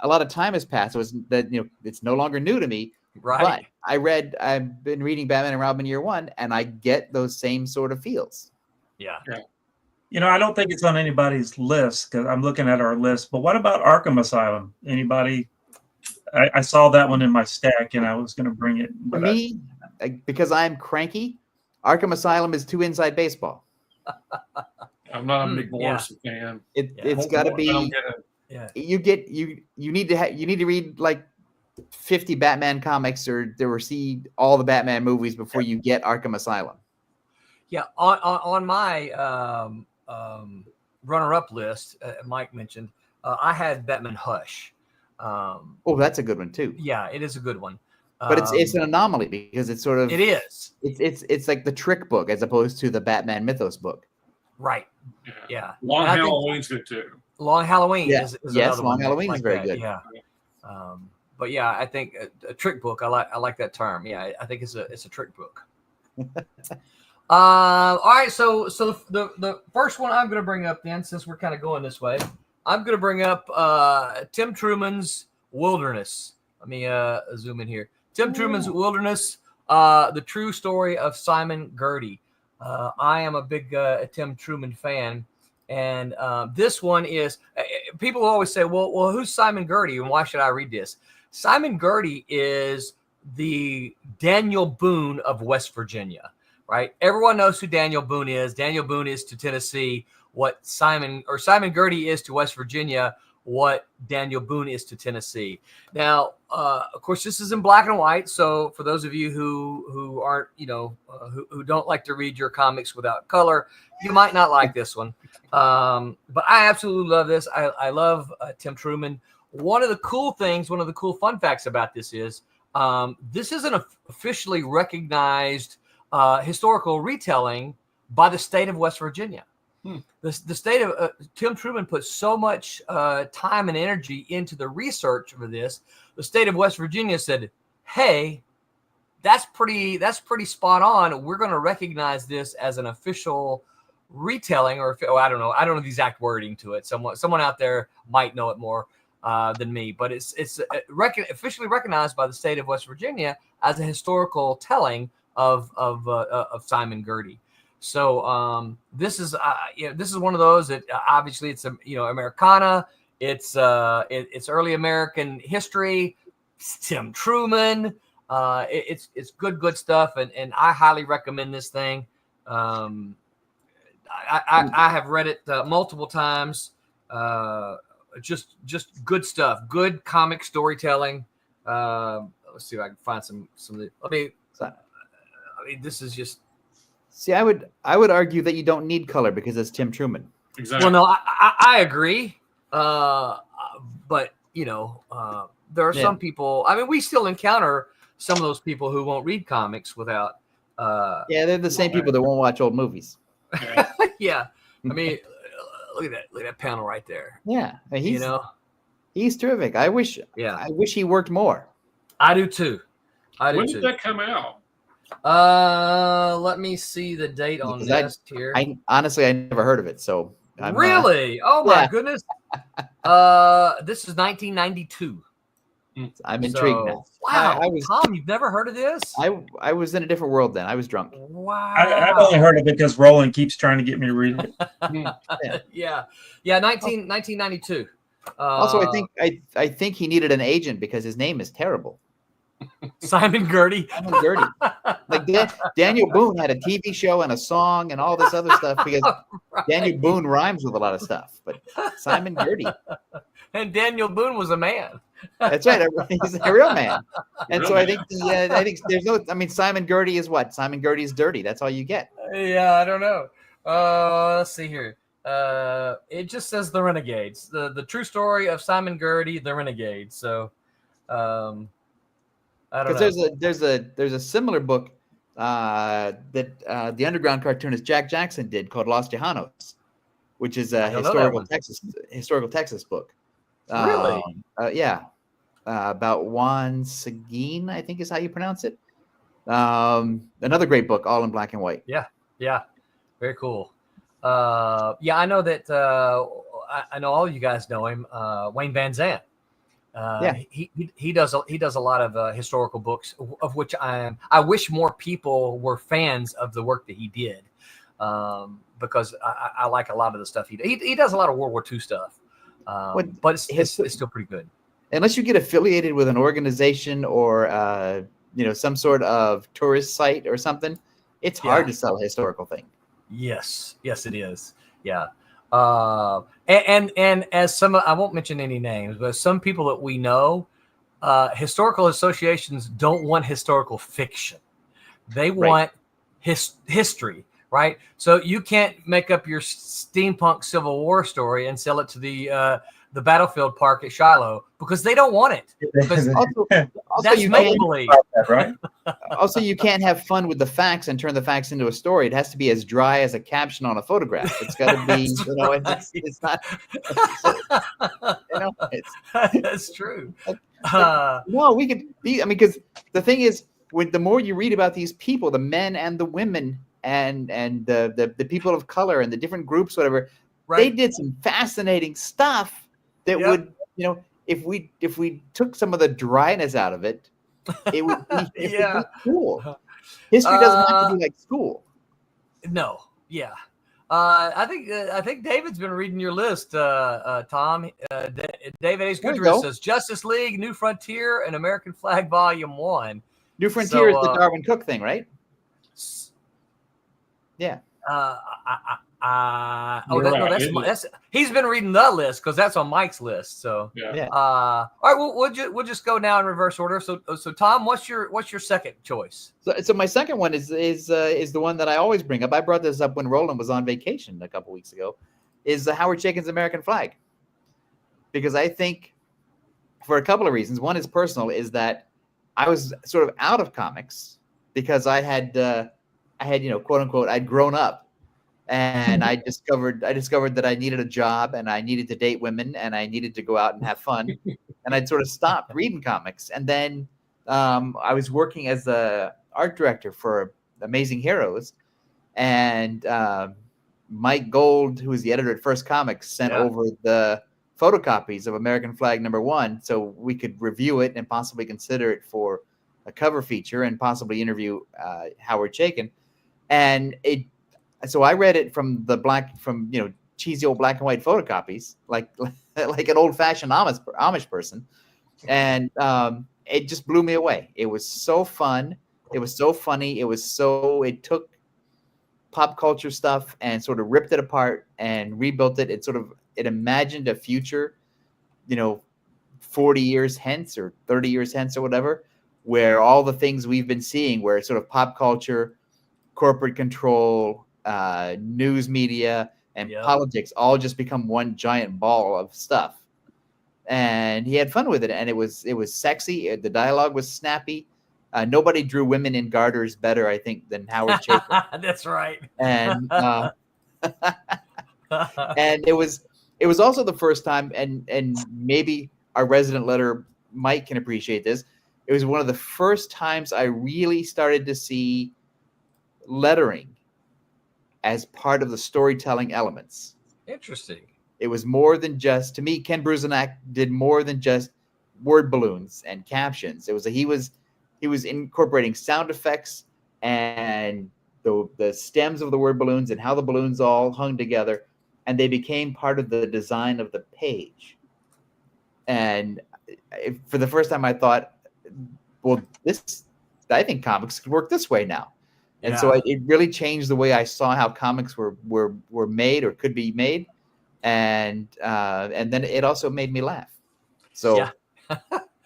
S6: lot of time has passed. It was that it's no longer new to me.
S2: Right.
S6: But I've been reading Batman and Robin Year One, and I get those same sort of feels.
S2: Yeah.
S5: I don't think it's on anybody's list because I'm looking at our list. But what about Arkham Asylum? Anybody? I saw that one in my stack, and I was going to bring it.
S6: For me, because I'm cranky, Arkham Asylum is too inside baseball.
S7: I'm not a big Morrison fan.
S6: It's got to be.
S7: I don't get it.
S6: Yeah. You need to read like 50 Batman comics or see all the Batman movies before you get Arkham Asylum.
S2: Yeah, on my runner-up list, Mike mentioned, I had Batman Hush.
S6: That's a good one too.
S2: Yeah, it is a good one.
S6: But it's an anomaly because it's sort of it's like the trick book as opposed to the Batman Mythos book.
S2: Right. Yeah.
S7: Long Halloween's good too.
S2: Long Halloween is
S6: yes,
S2: another
S6: Long
S2: one
S6: Halloween
S2: like
S6: is very
S2: that.
S6: good.
S2: Yeah. But yeah, I think a trick book. I like that term. Yeah, I think it's a trick book. All right, so the first one I'm going to bring up then, since we're kind of going this way, I'm going to bring up Tim Truman's Wilderness. Let me zoom in here. Tim Truman's Wilderness, the true story of Simon Gerty. I am a big Tim Truman fan, and this one is. People always say, "Well, who's Simon Gerty, and why should I read this?" Simon Gerty is the Daniel Boone of West Virginia, right? Everyone knows who Daniel Boone is. Daniel Boone is to Tennessee what Simon Gerty is to West Virginia, what Daniel Boone is to Tennessee. Now, of course, this is in black and white. So for those of you who aren't, who don't like to read your comics without color, you might not like this one. But I absolutely love this. I love Tim Truman. One of the cool fun facts about this is this is an officially recognized historical retelling by the state of West Virginia. The state of Tim Truman put so much time and energy into the research for this. The state of West Virginia said, "Hey, that's pretty spot on. We're going to recognize this as an official retelling." Or I don't know the exact wording to it. Someone out there might know it more than me, but it's officially recognized by the state of West Virginia as a historical telling of Simon Gerty. So this is one of those that obviously it's Americana. It's early American history. It's Tim Truman. It's good stuff, and I highly recommend this thing. I have read it multiple times. Just good stuff. Good comic storytelling. Let's see if I can find some. I mean, this is just.
S6: See, I would argue that you don't need color because it's Tim Truman.
S7: Exactly.
S2: Well, no, I agree. But there are some people. I mean, we still encounter some of those people who won't read comics without.
S6: Yeah, they're the same people that won't watch old movies.
S2: Yeah, I mean, look at that panel right there.
S6: Yeah, he's terrific. I wish he worked more.
S2: I do too.
S7: When did that come out?
S2: Let me see the date on this here.
S6: I honestly never heard of it. So
S2: really, oh my goodness. This is 1992.
S6: I'm intrigued now.
S2: Wow, Tom, you've never heard of this?
S6: I was in a different world then. I was drunk.
S2: Wow.
S5: I've only heard of it because Roland keeps trying to get me to read it.
S2: Yeah, 1992.
S6: Also, I think he needed an agent because his name is terrible.
S2: Simon Gertie.
S6: Simon Gertie. Like Daniel Boone had a TV show and a song and all this other stuff because Daniel Boone rhymes with a lot of stuff. But Simon Gertie.
S2: And Daniel Boone was a man.
S6: That's right. He's a real man. And so I think there's no. I mean, Simon Gertie is what? Simon Gertie is dirty. That's all you get.
S2: Yeah, I don't know. Let's see here. It just says The Renegades, the true story of Simon Gertie, The Renegades. So, I don't know.
S6: There's a similar book that the underground cartoonist Jack Jackson did called Los Tejanos, which is a historical Texas book.
S2: Really?
S6: Yeah. About Juan Seguin, I think is how you pronounce it. Another great book, all in black and white.
S2: Yeah. Very cool. I know that I know all you guys know him, Wayne Van Zandt. He does a lot of historical books, of which I wish more people were fans of the work that he did, because I like a lot of the stuff he does a lot of World War II stuff, but it's still pretty good.
S6: Unless you get affiliated with an organization or some sort of tourist site or something, it's hard to sell a historical thing.
S2: Yes, it is. Yeah. And as some, I won't mention any names, but some people that we know, historical associations don't want historical fiction. They want history, right? So you can't make up your steampunk Civil War story and sell it to the battlefield park at Shiloh because they don't want it. Because
S6: also
S2: that's make-believe.
S5: Right?
S6: Also, you can't have fun with the facts and turn the facts into a story. It has to be as dry as a caption on a photograph. It's got to be, it's not.
S2: That's true.
S6: No, we could be. I mean, because the thing is, the more you read about these people, the men and the women, and the people of color and the different groups, whatever, they did some fascinating stuff that would, if we took some of the dryness out of it, it would be cool. History doesn't have to be like school.
S2: No, yeah. I think David's been reading your list, Tom. David A's Goodrich says Justice League, New Frontier, and American Flag Volume 1.
S6: New Frontier is the Darwin Cook thing, right? Yeah.
S2: That's he's been reading the list because that's on Mike's list. So all right, we'll just go now in reverse order. So Tom, what's your second choice?
S6: So my second one is the one that I always bring up. I brought this up when Roland was on vacation a couple weeks ago. Is Howard Chaykin's American Flag, because I think for a couple of reasons. One is personal, is that I was sort of out of comics because I had quote unquote I'd grown up. And I discovered that I needed a job and I needed to date women and I needed to go out and have fun. And I'd sort of stopped reading comics. And then I was working as the art director for Amazing Heroes. And Mike Gold, who was the editor at First Comics, sent over the photocopies of American Flag #1 so we could review it and possibly consider it for a cover feature and possibly interview Howard Chaykin. And so I read it from cheesy old black and white photocopies, like an old fashioned Amish person, and it just blew me away. It was so fun. It was so funny. It took pop culture stuff and sort of ripped it apart and rebuilt it. It imagined a future, 40 years hence or 30 years hence or whatever, where all the things we've been seeing, where sort of pop culture, corporate control, news media, and politics all just become one giant ball of stuff. And he had fun with it, and it was sexy. The dialogue was snappy. Nobody drew women in garters better, I think, than Howard Chaykin.
S2: That's right.
S6: And and it was also the first time, and maybe our resident letter Mike can appreciate this. It was one of the first times I really started to see lettering as part of the storytelling elements.
S2: Interesting.
S6: It was more than just, to me, Ken Bruzenak did more than just word balloons and captions. He was incorporating sound effects and the stems of the word balloons and how the balloons all hung together, and they became part of the design of the page. And for the first time, I thought, well, I think comics could work this way now. And so it really changed the way I saw how comics were made or could be made. And then it also made me laugh. So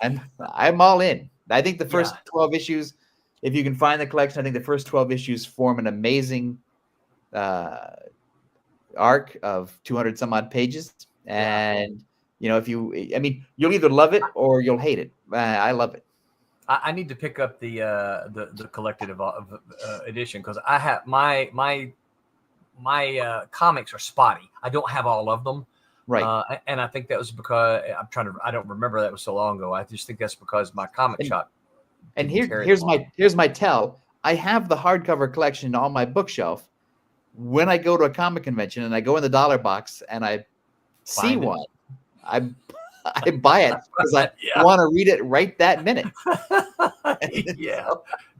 S6: I'm all in. I think the first 12 issues, if you can find the collection, I think the first 12 issues form an amazing arc of 200 some odd pages. And, you'll either love it or you'll hate it. I love it.
S2: I need to pick up the collected edition, because I have my comics are spotty. I don't have all of them.
S6: Right.
S2: And I think that was because I don't remember, that was so long ago. I just think that's because my comic shop.
S6: And here's my tell. I have the hardcover collection on my bookshelf. When I go to a comic convention and I go in the dollar box and I see one, I buy it because I want to read it right that minute.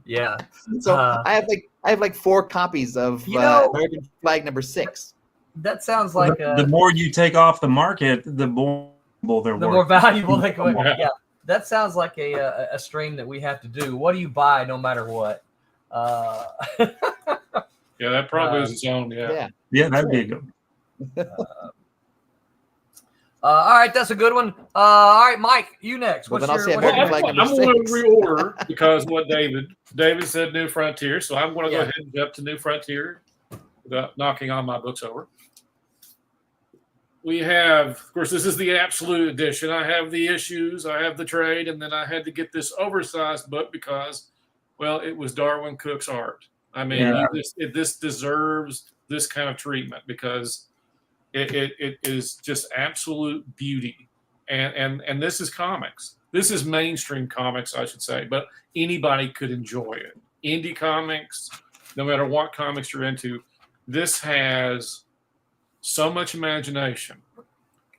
S2: Yeah.
S6: So I have like 4 copies of American Flag #6.
S2: That sounds like
S5: the more you take off the market, the more they're worth.
S2: More valuable they go. Yeah, that sounds like a stream that we have to do. What do you buy, no matter what?
S7: Yeah, that probably is its own. Yeah,
S5: that'd be a good one.
S2: All right, that's a good one. All right, Mike, you next.
S6: Well,
S2: I'm
S6: then I'll say American Flag
S7: I'm going to
S6: 6.
S7: reorder because what David said, New Frontier. So I'm going to go ahead and jump to New Frontier without knocking all my books over. We have, of course, this is the absolute edition. I have the issues, I have the trade, and then I had to get this oversized book because, well, it was Darwin Cook's art. I mean, this deserves this kind of treatment because it is just absolute beauty. And this is comics. This is mainstream comics, I should say, but anybody could enjoy it. Indie comics, no matter what comics you're into, this has so much imagination.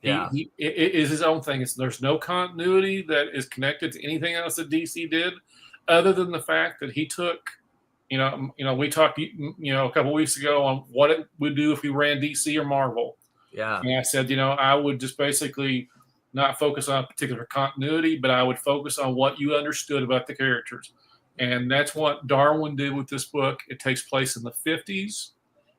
S7: It is his own thing. There's no continuity that is connected to anything else that DC did, other than the fact that he took, we talked, a couple weeks ago on what it would do if we ran DC or Marvel.
S2: Yeah.
S7: And I said, I would just basically not focus on a particular continuity, but I would focus on what you understood about the characters. And that's what Darwin did with this book. It takes place in the 50s.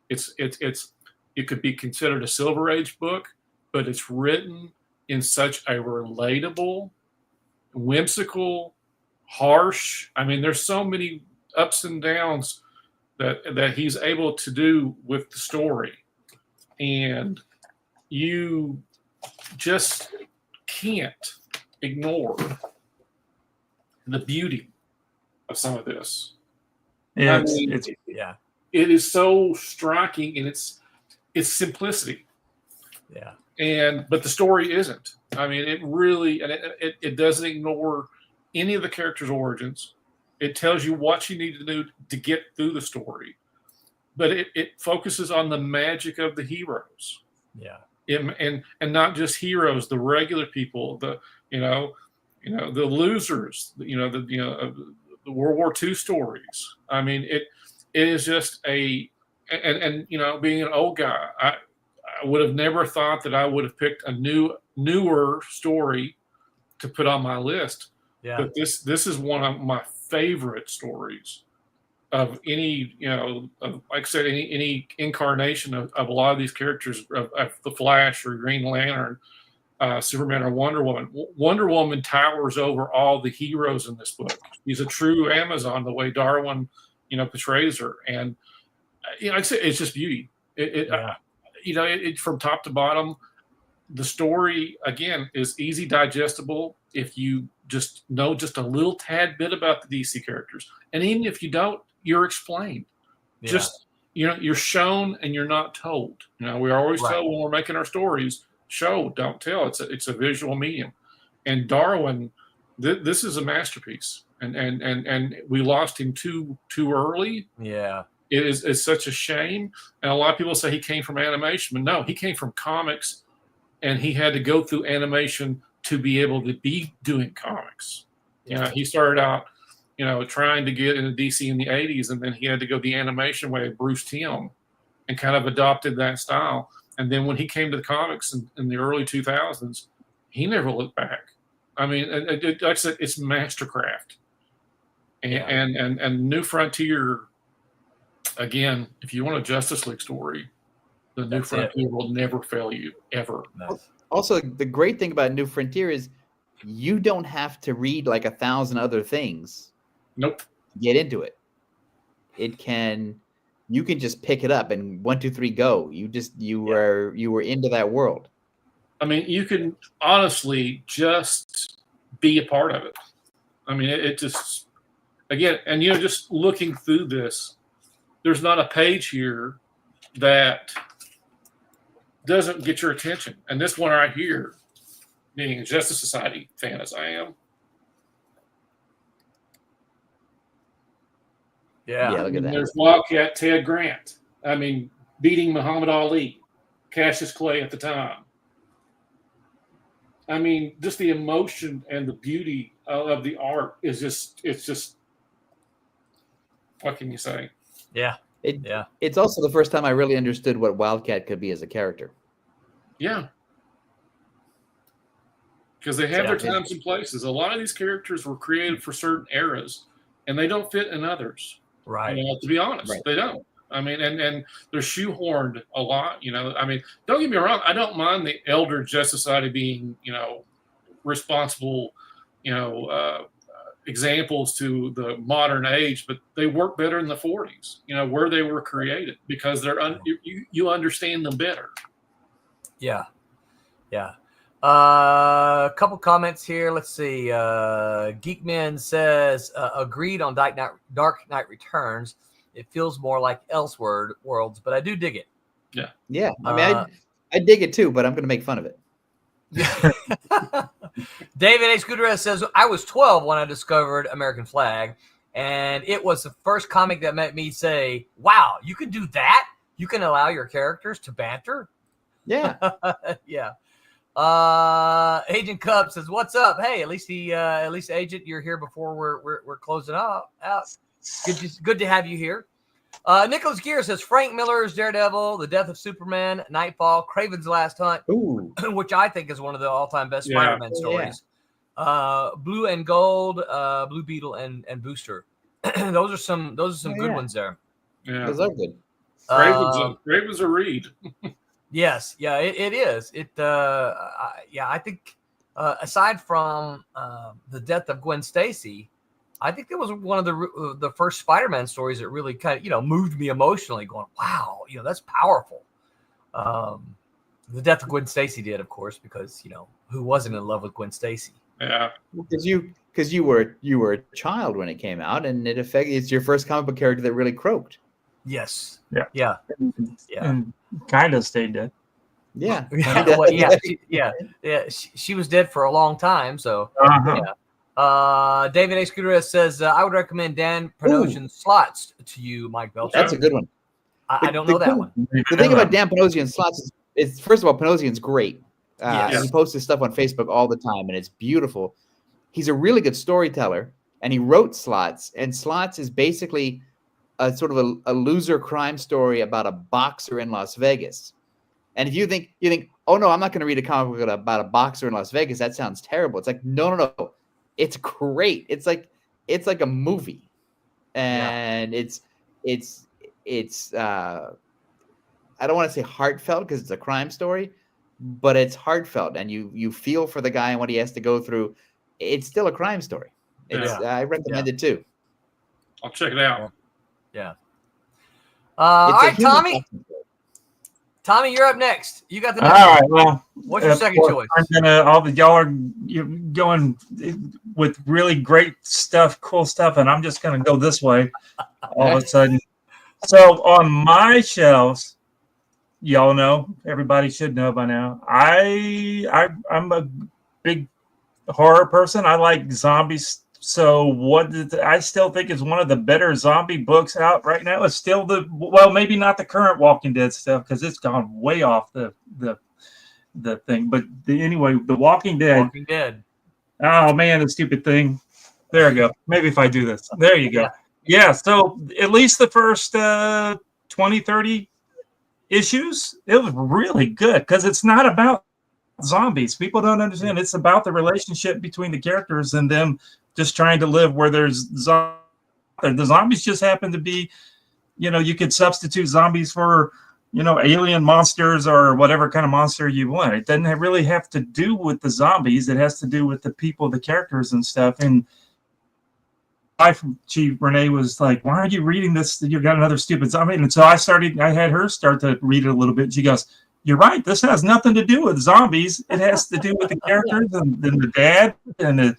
S7: It could be considered a Silver Age book, but it's written in such a relatable, whimsical, harsh. I mean, there's so many ups and downs that he's able to do with the story. And you just can't ignore the beauty of some of this.
S5: Yeah,
S7: it is so striking in its simplicity.
S2: Yeah.
S7: But the story isn't. I mean, it really, and it doesn't ignore any of the characters' origins. It tells you what you need to do to get through the story, but it focuses on the magic of the heroes.
S2: Yeah.
S7: And not just heroes, the regular people, the losers, the World War II stories. I mean, it is just being an old guy, I would have never thought that I would have picked a newer story to put on my list.
S2: Yeah.
S7: But this is one of my favorite stories of any, like I said, any incarnation of a lot of these characters of the Flash or Green Lantern, Superman or Wonder Woman. Wonder Woman towers over all the heroes in this book. She's a true Amazon, the way Darwin, portrays her, and like I said, it's just beauty. It from top to bottom. The story again is easy digestible if you just know just a little tad bit about the DC characters, and even if you don't, you're explained.
S2: Yeah.
S7: Just you're shown and you're not told. We always tell when we're making our stories, show, don't tell. It's a visual medium, and Darwin, this is a masterpiece, and we lost him too early.
S2: Yeah.
S7: It's such a shame, and a lot of people say he came from animation, but no, he came from comics, and he had to go through animation to be able to be doing comics. He started out, trying to get into DC in the 80s, and then he had to go the animation way of Bruce Timm and kind of adopted that style. And then when he came to the comics in the early 2000s, he never looked back. I mean, like I said, it's mastercraft. And New Frontier, again, if you want a Justice League story, the New Frontier will never fail you, ever.
S2: Nice.
S6: Also, the great thing about New Frontier is you don't have to read like 1,000 other things.
S7: Nope.
S6: To get into it. You can just pick it up and 1, 2, 3 go. You were into that world.
S7: I mean, you can honestly just be a part of it. I mean, it just, again, and just looking through this, there's not a page here that doesn't get your attention. And this one right here, being a Justice Society fan as I am.
S2: Yeah.
S6: Look at that.
S7: There's Wildcat Ted Grant. I mean, beating Muhammad Ali, Cassius Clay at the time. I mean, just the emotion and the beauty of the art is just, what can you say?
S2: Yeah.
S6: It's also the first time I really understood what Wildcat could be as a character.
S7: Yeah. Because they have their times and places. A lot of these characters were created for certain eras, and they don't fit in others.
S2: Right.
S7: To be honest, they don't. I mean, and they're shoehorned a lot. I mean, don't get me wrong. I don't mind the elder Justice Society being, responsible, examples to the modern age, but they work better in the 40s, where they were created, because they're you understand them better. Yeah.
S2: A couple comments here. Let's see. Geekmen says, agreed on Dark Knight Returns. It feels more like Elseworlds, but I do dig it.
S6: Yeah. I mean, I dig it too, but I'm going to make fun of it.
S2: David H. Gutierrez says, I was 12 when I discovered American Flag, and it was the first comic that made me say, wow, you can do that? You can allow your characters to banter?
S6: Yeah.
S2: Yeah. Agent Koepp says, what's up? Hey, at least Agent, you're here before we're closing out. Good to have you here. Nicholas Gear says Frank Miller's Daredevil, The Death of Superman, Nightfall, Craven's Last Hunt, which I think is one of the all-time best Spider-Man stories. Blue and Gold, Blue Beetle, and Booster. those are some good ones there.
S7: Yeah,
S6: those are good.
S7: Craven's a read.
S2: Yes, yeah, it is. I think aside from the death of Gwen Stacy, I think that was one of the first Spider-Man stories that really kind of, moved me emotionally, going, wow, that's powerful. The death of Gwen Stacy did, of course, because, who wasn't in love with Gwen Stacy?
S7: Yeah.
S6: Because you were a child when it came out, and it's your first comic book character that really croaked.
S2: Yes.
S5: Yeah.
S2: Yeah.
S5: And kind of stayed dead.
S6: Yeah.
S2: She was dead for a long time, so yeah. David A. Scudero says, I would recommend Dan Panosian's Slots to you, Mike Belcher.
S6: That's a good one.
S2: I don't know that one.
S6: The thing about Dan Panosian's Slots is first of all, Panosian's great.
S2: Yes.
S6: He posts his stuff on Facebook all the time, and it's beautiful. He's a really good storyteller, and he wrote Slots, and Slots is basically a sort of a loser crime story about a boxer in Las Vegas. And if you think, oh no, I'm not going to read a comic book about a boxer in Las Vegas. That sounds terrible. It's like, no. it's great. It's like a movie, and it's I don't want to say heartfelt because it's a crime story, but it's heartfelt, and you feel for the guy and what he has to go through. It's still a crime story. I recommend it too.
S7: I'll check it out.
S2: Yeah. All right, Tommy.
S6: Human
S2: Tommy, you're up next. You got the
S5: All
S2: next
S5: right.
S2: one.
S5: Well,
S2: What's your second choice?
S5: Y'all are going with really great stuff, cool stuff, and I'm just gonna go this way all of a sudden. So on my shelves, y'all know, everybody should know by now, I'm a big horror person. I like zombies. So I still think is one of the better zombie books out right now is still maybe not the current Walking Dead stuff because it's gone way off the thing. But anyway, the Walking Dead.
S2: Walking Dead.
S5: Oh man, the stupid thing. There we go. Maybe if I do this. There you go. Yeah. So at least the first 20, 30 issues, it was really good because it's not about zombies. People don't understand. It's about the relationship between the characters and them just trying to live where there's zombies. The zombies just happen to be, you could substitute zombies for, alien monsters or whatever kind of monster you want. It doesn't really have to do with the zombies. It has to do with the people, the characters and stuff. And Renee was like, why are you reading this? You got another stupid zombie. And so I had her start to read it a little bit. She goes, you're right. This has nothing to do with zombies. It has to do with the characters and the dad and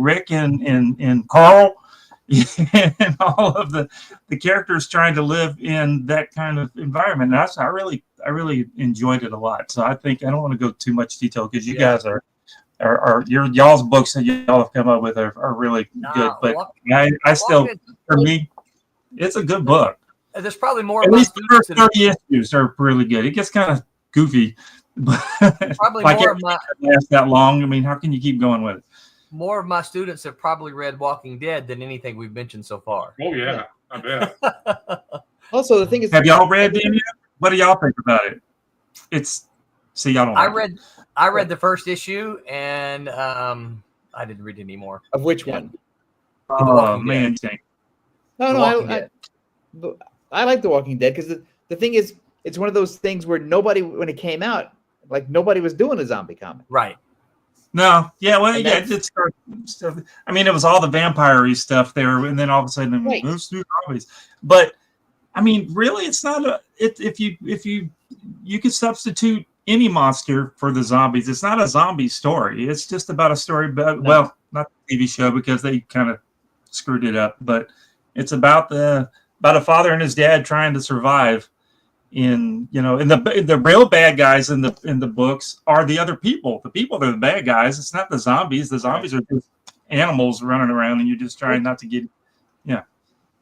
S5: Rick and Carl and all of the characters trying to live in that kind of environment. And I really enjoyed it a lot. So I think I don't want to go too much detail because you guys are y'all's books that y'all have come up with are really good. But I still, for me, it's a good book.
S2: There's probably more.
S5: At least the first 30 issues are really good. It gets kind of goofy, but
S2: probably
S5: like
S2: more of my
S5: last that long. I mean, how can you keep going with it?
S2: More of my students have probably read Walking Dead than anything we've mentioned so far.
S7: Oh yeah, I bet.
S6: Also, the thing is,
S5: have y'all read any? What do y'all think about it? Y'all don't.
S2: I read the first issue, and I didn't read any more.
S6: Of which one?
S5: Oh man,
S6: I like The Walking Dead because the thing is, it's one of those things where when it came out, like nobody was doing a zombie comic.
S2: Right.
S5: No, it's stuff. I mean, it was all the vampire-y stuff there, and then all of a sudden, let's do zombies. But I mean, really, it's not if you could substitute any monster for the zombies. It's not a zombie story. It's just about a story about not the TV show because they kind of screwed it up, but it's about a father and his dad trying to survive. And the real bad guys in the books are the other people. The people are the bad guys. It's not the zombies. The zombies are just animals running around, and you're just trying not to get. Yeah,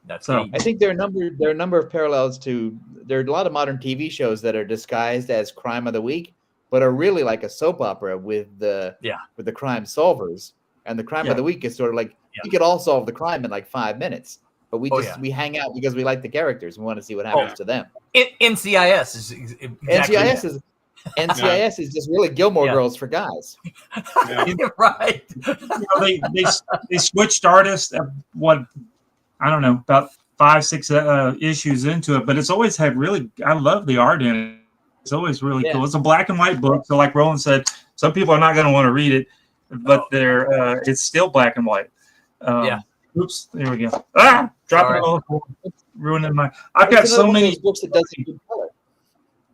S2: that's
S5: so.
S6: I think there are a number of parallels to. There are a lot of modern TV shows that are disguised as crime of the week, but are really like a soap opera with the crime solvers. And the crime of the week is sort of like we could all solve the crime in like 5 minutes. But we hang out because we like the characters and want to see what happens to them.
S2: NCIS is exactly
S6: NCIS is just really Gilmore Girls for guys.
S2: Right.
S5: They switched artists at about 5-6 issues into it, but it's always had I love the art in it. It's always really cool. It's a black and white book, so like Roland said, some people are not going to want to read it, but it's still black and white. Oops, there we go. Dropping it all, ruining my. I've got so many
S6: books that doesn't good color.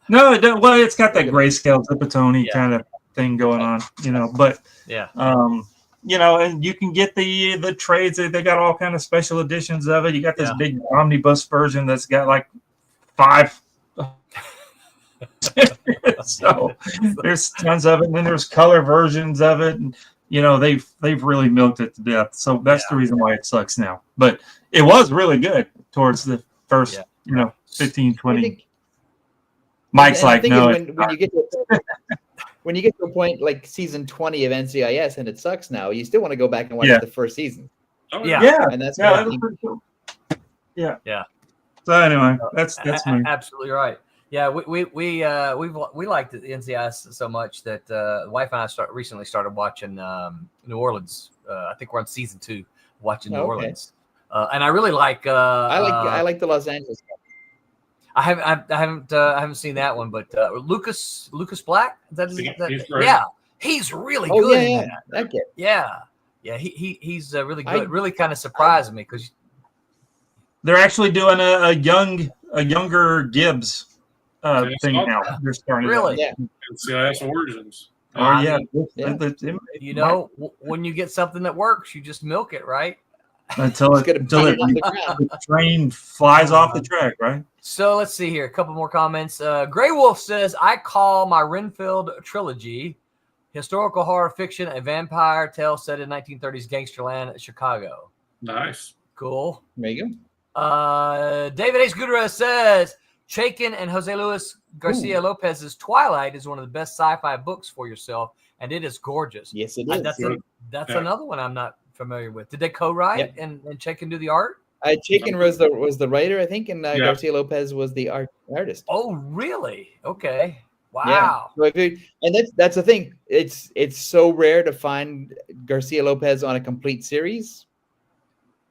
S5: No, it doesn't. Well, it's got that grayscale Zipatone kind of thing going on, But and you can get the trades. They got all kind of special editions of it. You got this big omnibus version that's got like 5. So there's tons of it, and then there's color versions of it, and they've really milked it to death. So that's the reason why it sucks now. But it was really good towards the first 15, 20. Mike's like, no.
S6: When you get to a point like season 20 of NCIS and it sucks now, you still want to go back and watch the first season.
S7: Oh,
S5: yeah.
S6: And that's
S5: cool. Yeah. So anyway, that's me.
S2: Absolutely right. Yeah, we liked the NCIS so much that the wife and I recently started watching New Orleans I think we're on season 2, watching New
S6: Okay.
S2: Orleans. And I really like.
S6: I like the Los Angeles.
S2: I haven't seen that one, but Lucas Black.
S7: He's great.
S2: Yeah, he's really
S6: Oh
S2: good.
S6: yeah,
S2: in
S6: yeah,
S2: that.
S6: that kid.
S2: Yeah. He's really good. Really kind of surprised me because
S5: They're actually doing a younger Gibbs thing now. They're starting.
S2: Really?
S6: Yeah.
S7: NCIS Origins.
S5: Oh yeah.
S2: when you get something that works, you just milk it, right?
S5: Until
S6: Just gotta
S5: until
S6: beat it on the ground.
S5: the train flies off the track, right?
S2: So let's see here. A couple more comments. Grey Wolf says, I call my Renfield trilogy historical horror fiction, a vampire tale set in 1930s gangsterland, Chicago.
S7: Nice.
S2: Cool.
S6: There you go.
S2: David H. Gutierrez says, Chaikin and Jose Luis Garcia Lopez's Twilight is one of the best sci-fi books for yourself, and it is gorgeous.
S6: Yes, it is.
S2: That's another one I'm not familiar with. Did they co-write and Chaikin do the art?
S6: Chaikin was the writer, I think, and Garcia Lopez was the artist.
S2: Oh, really? Okay.
S6: Yeah.
S2: Wow.
S6: And that's the thing. It's so rare to find Garcia Lopez on a complete series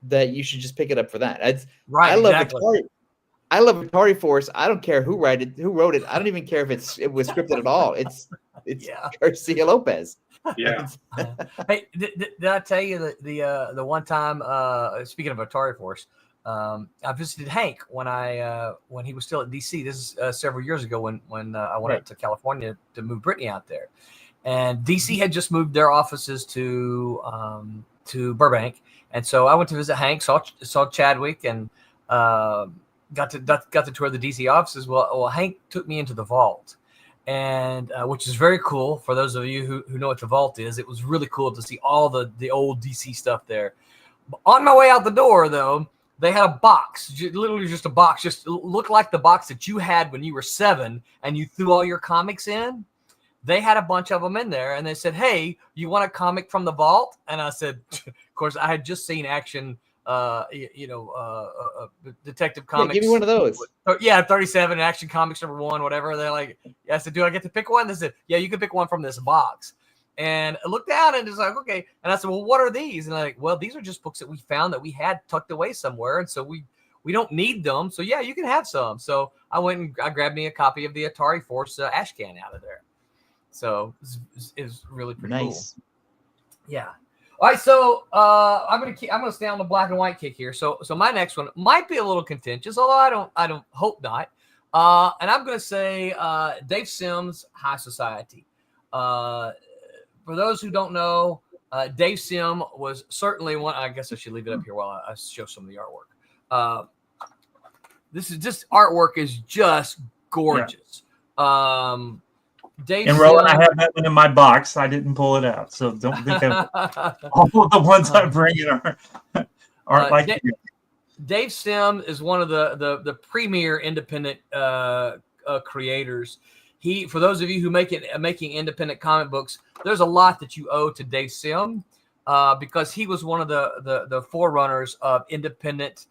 S6: that you should just pick it up for that.
S2: Right.
S6: I love
S2: exactly.
S6: Atari. I love Atari Force. I don't care who wrote it. I don't even care if it was scripted at all. It's Garcia Lopez.
S7: Yeah.
S2: Hey, did I tell you the one time? Speaking of Atari Force, I visited Hank when he was still at DC. This is several years ago when I went out to California to move Brittany out there, and DC had just moved their offices to Burbank, and so I went to visit Hank, saw Chadwick, and got to tour the DC offices. Well, Hank took me into the vault, and which is very cool for those of you who know what the vault is. It was really cool to see all the old DC stuff there. On my way out the door, though, they had a box, literally just a box, just looked like the box that you had when you were 7 and you threw all your comics in. They had a bunch of them in there, and they said, "Hey, you want a comic from the vault?" And I said, "Of course." I had just seen Action, Detective Comics.
S6: Yeah, give me one of those.
S2: 37 Action Comics #1, whatever. They're like, I said, "Do I get to pick one?" They said, "Yeah, you can pick one from this box." And I looked down and it's like, okay. And I said, "Well, what are these?" And they're like, "Well, these are just books that we found that we had tucked away somewhere, and so we don't need them. So yeah, you can have some." So I went and I grabbed me a copy of the Atari Force ash can out of there. So it was really pretty cool. Yeah. All right, so I'm gonna stay on the black and white kick here. So my next one might be a little contentious, although I don't hope not. And I'm gonna say Dave Sims' High Society. For those who don't know, Dave Sim was certainly one. I guess I should leave it up here while I show some of the artwork. This artwork is just gorgeous. Yeah. Dave
S5: and Roland, I have that one in my box. I didn't pull it out, so don't think all the ones I bring in aren't like
S2: Dave Sim is one of the premier independent creators. For those of you who making independent comic books, there's a lot that you owe to Dave Sim because he was one of the forerunners of independent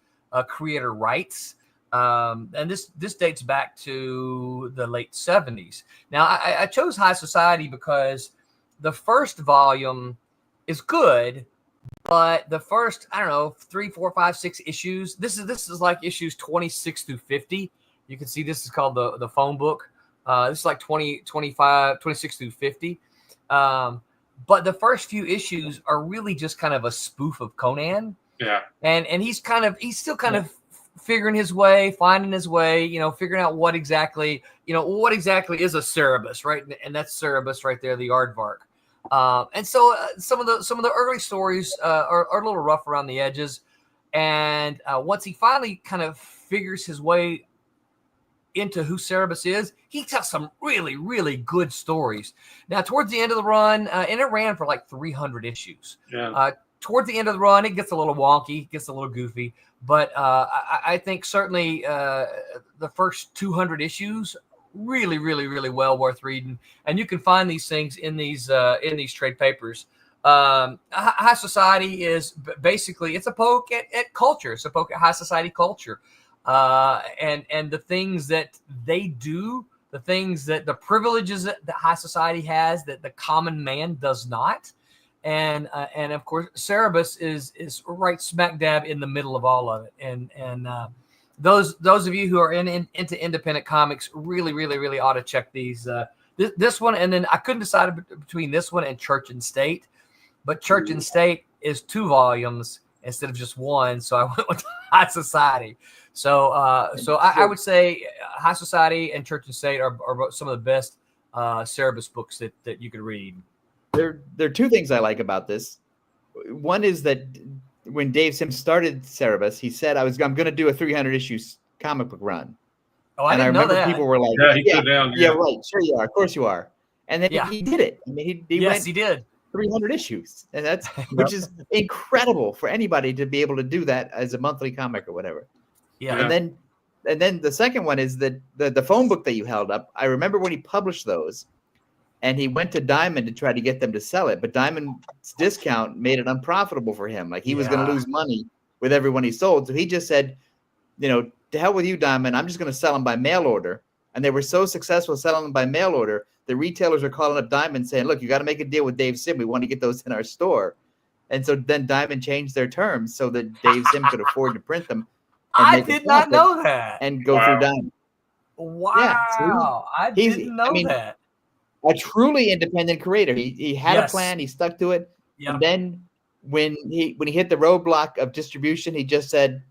S2: creator rights. And this dates back to the late 70s. Now, I chose High Society because the first volume is good, but the first, 3, 4, 5, 6 issues. This is like issues 26 through 50. You can see this is called the phone book. This is like 26 through 50. But the first few issues are really just kind of a spoof of Conan.
S7: Yeah.
S2: And he's still kind of figuring his way, finding his way, figuring out what exactly is a Cerebus, right? And that's Cerebus right there, the aardvark. And so some of the early stories are a little rough around the edges. And once he finally kind of figures his way into who Cerebus is, he tells some really, really good stories. Now, towards the end of the run, and it ran for like 300 issues.
S7: Yeah.
S2: Towards the end of the run, it gets a little wonky, gets a little goofy. But I think certainly the first 200 issues really, really, really well worth reading. And you can find these things in these trade papers. High Society is basically, it's a poke at culture. It's a poke at high society culture. And the things that they do, the privileges that high society has that the common man does not. and of course Cerebus is right smack dab in the middle of all of it. And those of you who are into independent comics really ought to check these. This one, and then I couldn't decide between this one and Church and State, but Church and State is 2 volumes instead of just 1, so I went with High Society. So I would say High Society and Church and State are some of the best Cerebus books that you could read.
S6: There are 2 things I like about this. One is that when Dave Sim started Cerebus, he said, I'm going to do a 300 issues comic book run.
S2: Oh, I didn't know that.
S6: People were like, yeah, right, sure you are, of course you are. And then he did it. I mean, he did 300 issues, and that's which is incredible for anybody to be able to do that as a monthly comic or whatever.
S2: Yeah.
S6: And then the second one is that the phone book that you held up. I remember when he published those, and he went to Diamond to try to get them to sell it, but Diamond's discount made it unprofitable for him. Like he was going to lose money with everyone he sold, so he just said, to hell with you, Diamond. I'm just going to sell them by mail order. And they were so successful selling them by mail order, the retailers are calling up Diamond saying, look, you got to make a deal with Dave Sim. We want to get those in our store. And so then Diamond changed their terms so that Dave Sim could afford to print them.
S2: I did not know that.
S6: And go through Diamond.
S2: Wow. Yeah, I didn't know that.
S6: A truly independent creator. He had a plan. He stuck to it. Yep. And then when he hit the roadblock of distribution, he just said,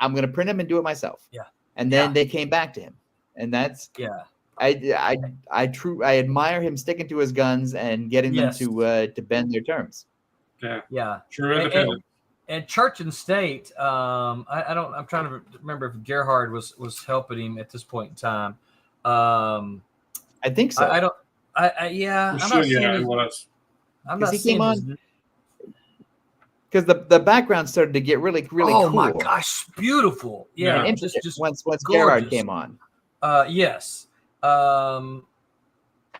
S6: I'm going to print them and do it myself.
S2: Yeah.
S6: And then they came back to him. And that's I admire him sticking to his guns and getting them to bend their terms.
S2: Yeah.
S7: True.
S2: And Church and State, I'm trying to remember if Gerhard was helping him at this point in time.
S6: I think so.
S7: It was.
S6: I'm not seeing his, because the background started to get really cool.
S2: Oh my gosh, beautiful! Yeah,
S6: just once Gerhard came on.
S2: Yes.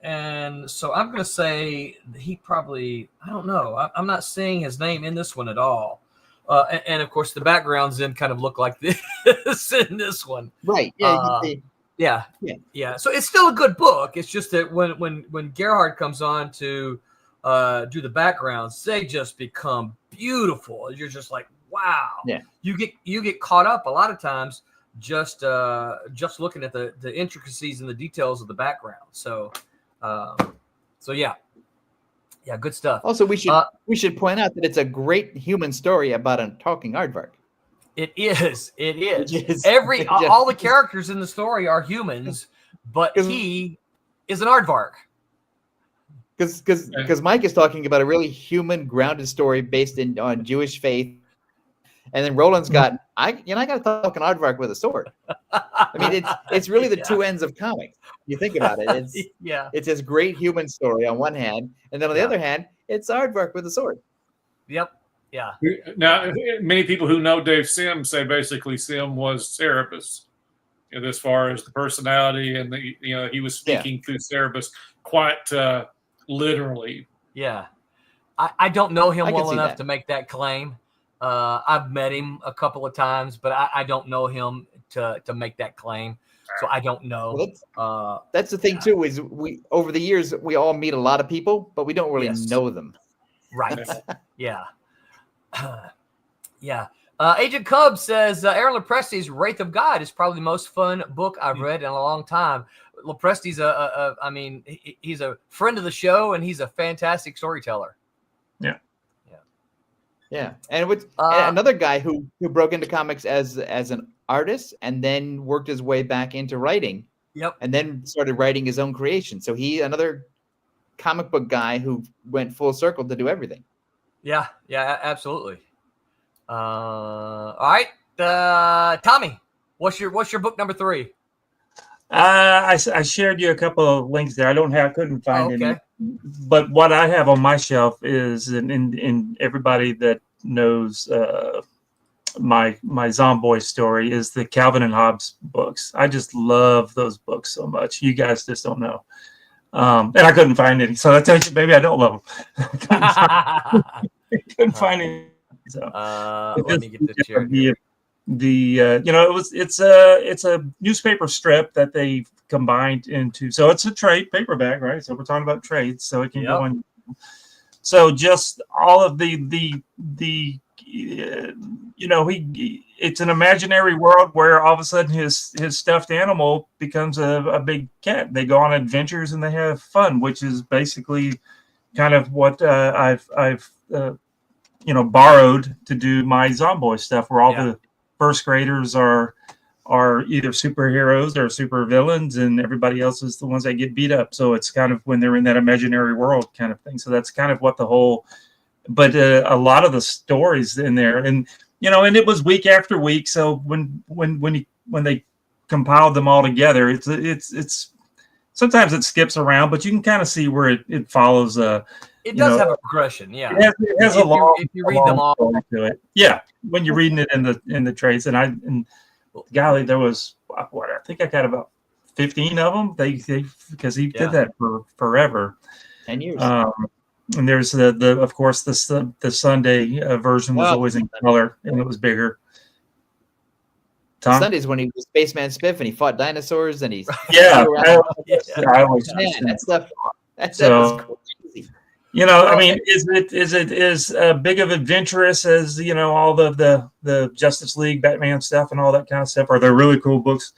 S2: And so I'm going to say he probably, I don't know. I'm not seeing his name in this one at all. And of course, the backgrounds then kind of look like this in this one.
S6: Right.
S2: Yeah. Yeah. So it's still a good book. It's just that when Gerhard comes on to do the backgrounds, they just become beautiful. You're just like, wow. Yeah. You get caught up a lot of times just looking at the intricacies and the details of the background. So yeah, good stuff.
S6: Also, we should point out that it's a great human story about a talking aardvark.
S2: It is. All the characters in the story are humans, but he is an aardvark.
S6: Because Mike is talking about a really human, grounded story based on Jewish faith. And then Roland's got, I got to talk an aardvark with a sword. I mean, it's really the two ends of comics. You think about it. It's this great human story on one hand, and then on the other hand, it's aardvark with a sword.
S2: Yep. Yeah.
S7: Now, many people who know Dave Sim say basically Sim was Cerebus, as far as the personality and he was speaking through Cerebus quite literally.
S2: Yeah. I don't know him well enough to make that claim. I've met him a couple of times, but I don't know him to make that claim. So I don't know.
S6: Well, that's the thing too, is we over the years we all meet a lot of people, but we don't really know them.
S2: Right. Yeah. Yeah. Agent Cub says Aaron Lopresti's Wraith of God is probably the most fun book I've read in a long time. Lopresti's he's a friend of the show and he's a fantastic storyteller.
S6: Yeah, and with another guy who broke into comics as an artist and then worked his way back into writing.
S2: Yep.
S6: And then started writing his own creation. So another comic book guy who went full circle to do everything.
S2: Yeah, absolutely. All right, Tommy, what's your book number 3?
S5: I shared you a couple of links there. I couldn't find any. But what I have on my shelf is, in everybody that knows my Zomboy story, is the Calvin and Hobbes books. I just love those books so much. You guys just don't know. And I couldn't find any. So that tells you, maybe I don't love them. Couldn't find any. So
S2: let me get the chair.
S5: It's a newspaper strip that they combined into, so it's a trade paperback, right? So we're talking about trades, so it can go on. So just all of the it's an imaginary world where all of a sudden his stuffed animal becomes a big cat. They go on adventures and they have fun, which is basically kind of what I've borrowed to do my Zomboy stuff, where all the first graders are either superheroes or super villains, and everybody else is the ones that get beat up. So it's kind of when they're in that imaginary world kind of thing. So that's kind of what the whole, but a lot of the stories in there, and and it was week after week. So when they compiled them all together, it's sometimes it skips around, but you can kind of see where it follows.
S2: It does have a progression, yeah.
S5: It has if
S2: you read them all
S5: to it, yeah. When you're reading it in the trades, and golly, there was what I think I got about 15 of them. They because he did that for forever,
S6: 10 years.
S5: And there's of course the Sunday version was always in color and it was bigger. Tom?
S6: Sundays when he was Spaceman Spiff and he fought dinosaurs and he's that stuff was crazy.
S5: I mean, is it as big of adventurous as all the Justice League, Batman stuff, and all that kind of stuff? Are there really cool books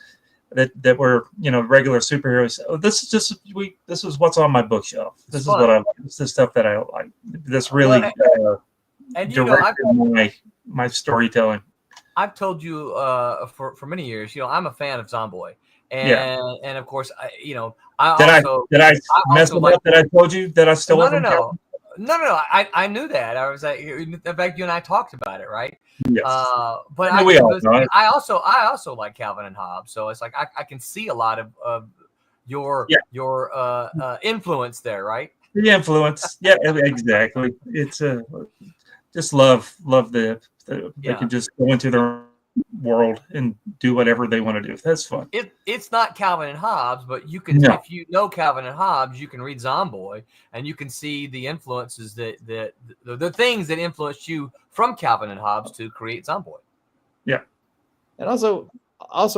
S5: that were regular superheroes? Oh, this is what's on my bookshelf. This is what I like. This is stuff that I like. This really directed my storytelling.
S2: I've told you for many years, I'm a fan of Zomboy, and of course, did
S5: I mess them up? That I told you that I stole it?
S2: No. I knew that. I was in fact, you and I talked about it, right?
S5: Yes.
S2: But I also like Calvin and Hobbes, so it's like I can see a lot of your influence there, right?
S5: The influence, yeah, exactly. It's just love they can just go into their world and do whatever they want to do. That's fun.
S2: It's not Calvin and Hobbes, but you can if you know Calvin and Hobbes, you can read Zomboy and you can see the influences that the things that influenced you from Calvin and Hobbes to create Zomboy.
S5: Yeah.
S6: And also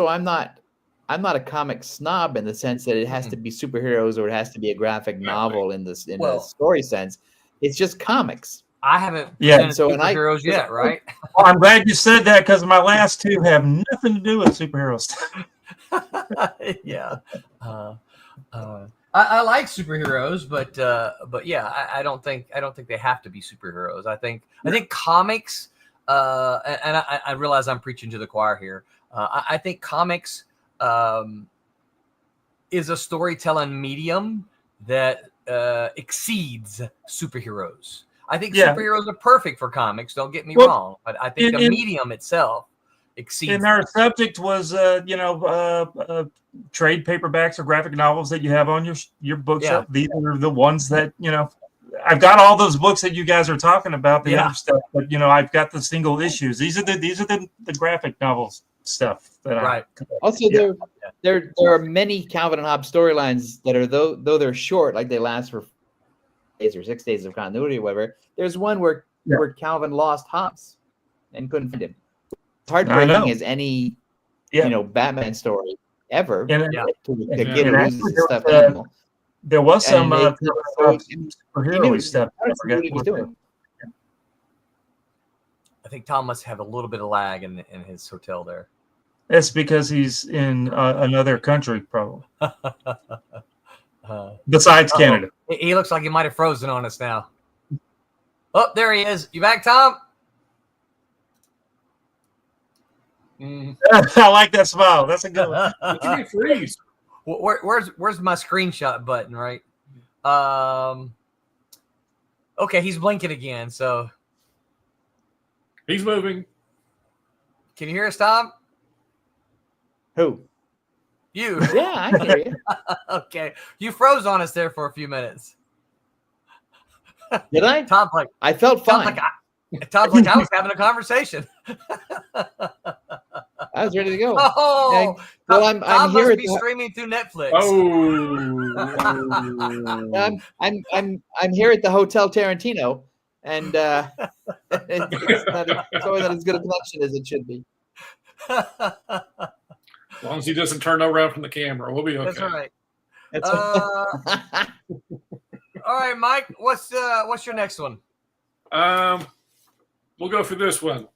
S6: I'm not a comic snob in the sense that it has to be superheroes or it has to be a graphic novel in the story sense. It's just comics.
S2: I haven't superheroes yet, right?
S5: Well, I'm glad you said that because my last two have nothing to do with superheroes.
S2: Yeah. I like superheroes, but yeah, I don't think they have to be superheroes. I think comics, and I realize I'm preaching to the choir here. I think comics is a storytelling medium that exceeds superheroes. I think superheroes are perfect for comics. Don't get me wrong, but I think the medium itself exceeds.
S5: And our subject was, trade paperbacks or graphic novels that you have on your bookshelf. These are the ones that I've got all those books that you guys are talking about. The other stuff, but I've got the single issues. These are the graphic novels stuff that
S6: Also, there are many Calvin and Hobbes storylines that are though they're short, like they last for days or 6 days of continuity or whatever. There's one where Calvin lost Hobbes and couldn't find him. It's heartbreaking as any Batman story ever to get lose his stuffed animal.
S5: There was some
S6: superhero
S5: stuff.
S6: I forgot what he was doing.
S2: I think Tom must have a little bit of lag in his hotel there.
S5: That's because he's in another country, probably. Besides Canada.
S2: He looks like he might have frozen on us now. Oh, there he is. You back, Tom?
S5: I like that smile. That's a good one.
S7: Freeze.
S2: Where's my screenshot button, right? Okay, he's blinking again, so
S7: he's moving.
S2: Can you hear us, Tom?
S6: Who?
S2: You.
S6: Yeah, I can hear you.
S2: Okay. You froze on us there for a few minutes.
S6: Did I?
S2: Tom's like,
S6: I felt fine.
S2: Tom's like, I was having a conversation.
S6: I was ready to go.
S2: Oh,
S6: well, I'm here
S2: must be streaming through Netflix.
S7: Oh,
S6: I'm here at the Hotel Tarantino, and it's always not as good a connection as it should be.
S7: As long as he doesn't turn around from the camera, we'll be okay.
S2: That's right. All right, Mike. What's your next one?
S7: We'll go for this one.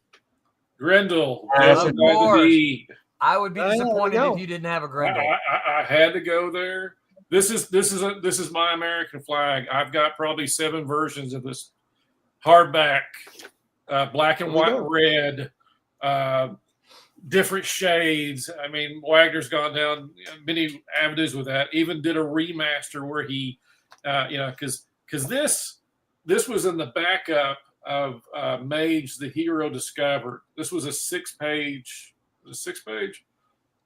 S7: Grendel.
S2: Of course.
S7: Deed.
S2: I would be disappointed if you didn't have a Grendel.
S7: I had to go there. This is my American flag. I've got probably 7 versions of this hardback, black and white, red, different shades. I mean, Wagner's gone down many avenues with that. Even did a remaster where he, because this was in the backup of Mage, the Hero Discovered. This was a 6-page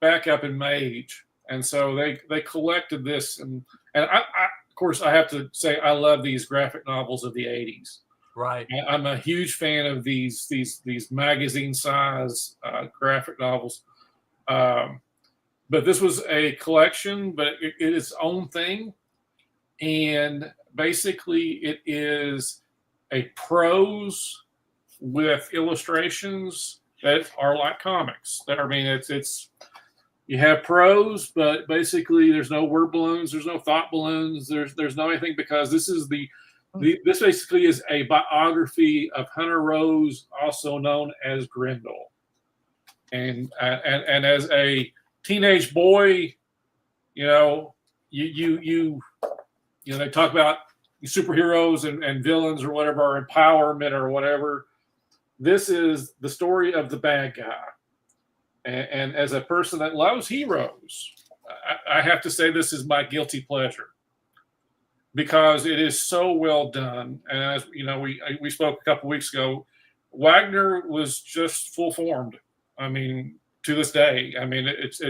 S7: backup in Mage, and so they collected this, and I of course I have to say I love these graphic novels of the 80s.
S2: Right.
S7: I'm a huge fan of these magazine size graphic novels, but this was a collection, but it is its own thing, and basically it is a prose with illustrations that are like comics. It's you have prose, but basically there's no word balloons, there's no thought balloons, there's no anything, because this is this basically is a biography of Hunter Rose, also known as Grendel. And as a teenage boy, you they talk about superheroes and villains or whatever, or empowerment or whatever. This is the story of the bad guy. And as a person that loves heroes, I have to say this is my guilty pleasure, because it is so well done. And as you know, we spoke a couple weeks ago, Wagner was just full formed. I mean, to this day, I mean, it's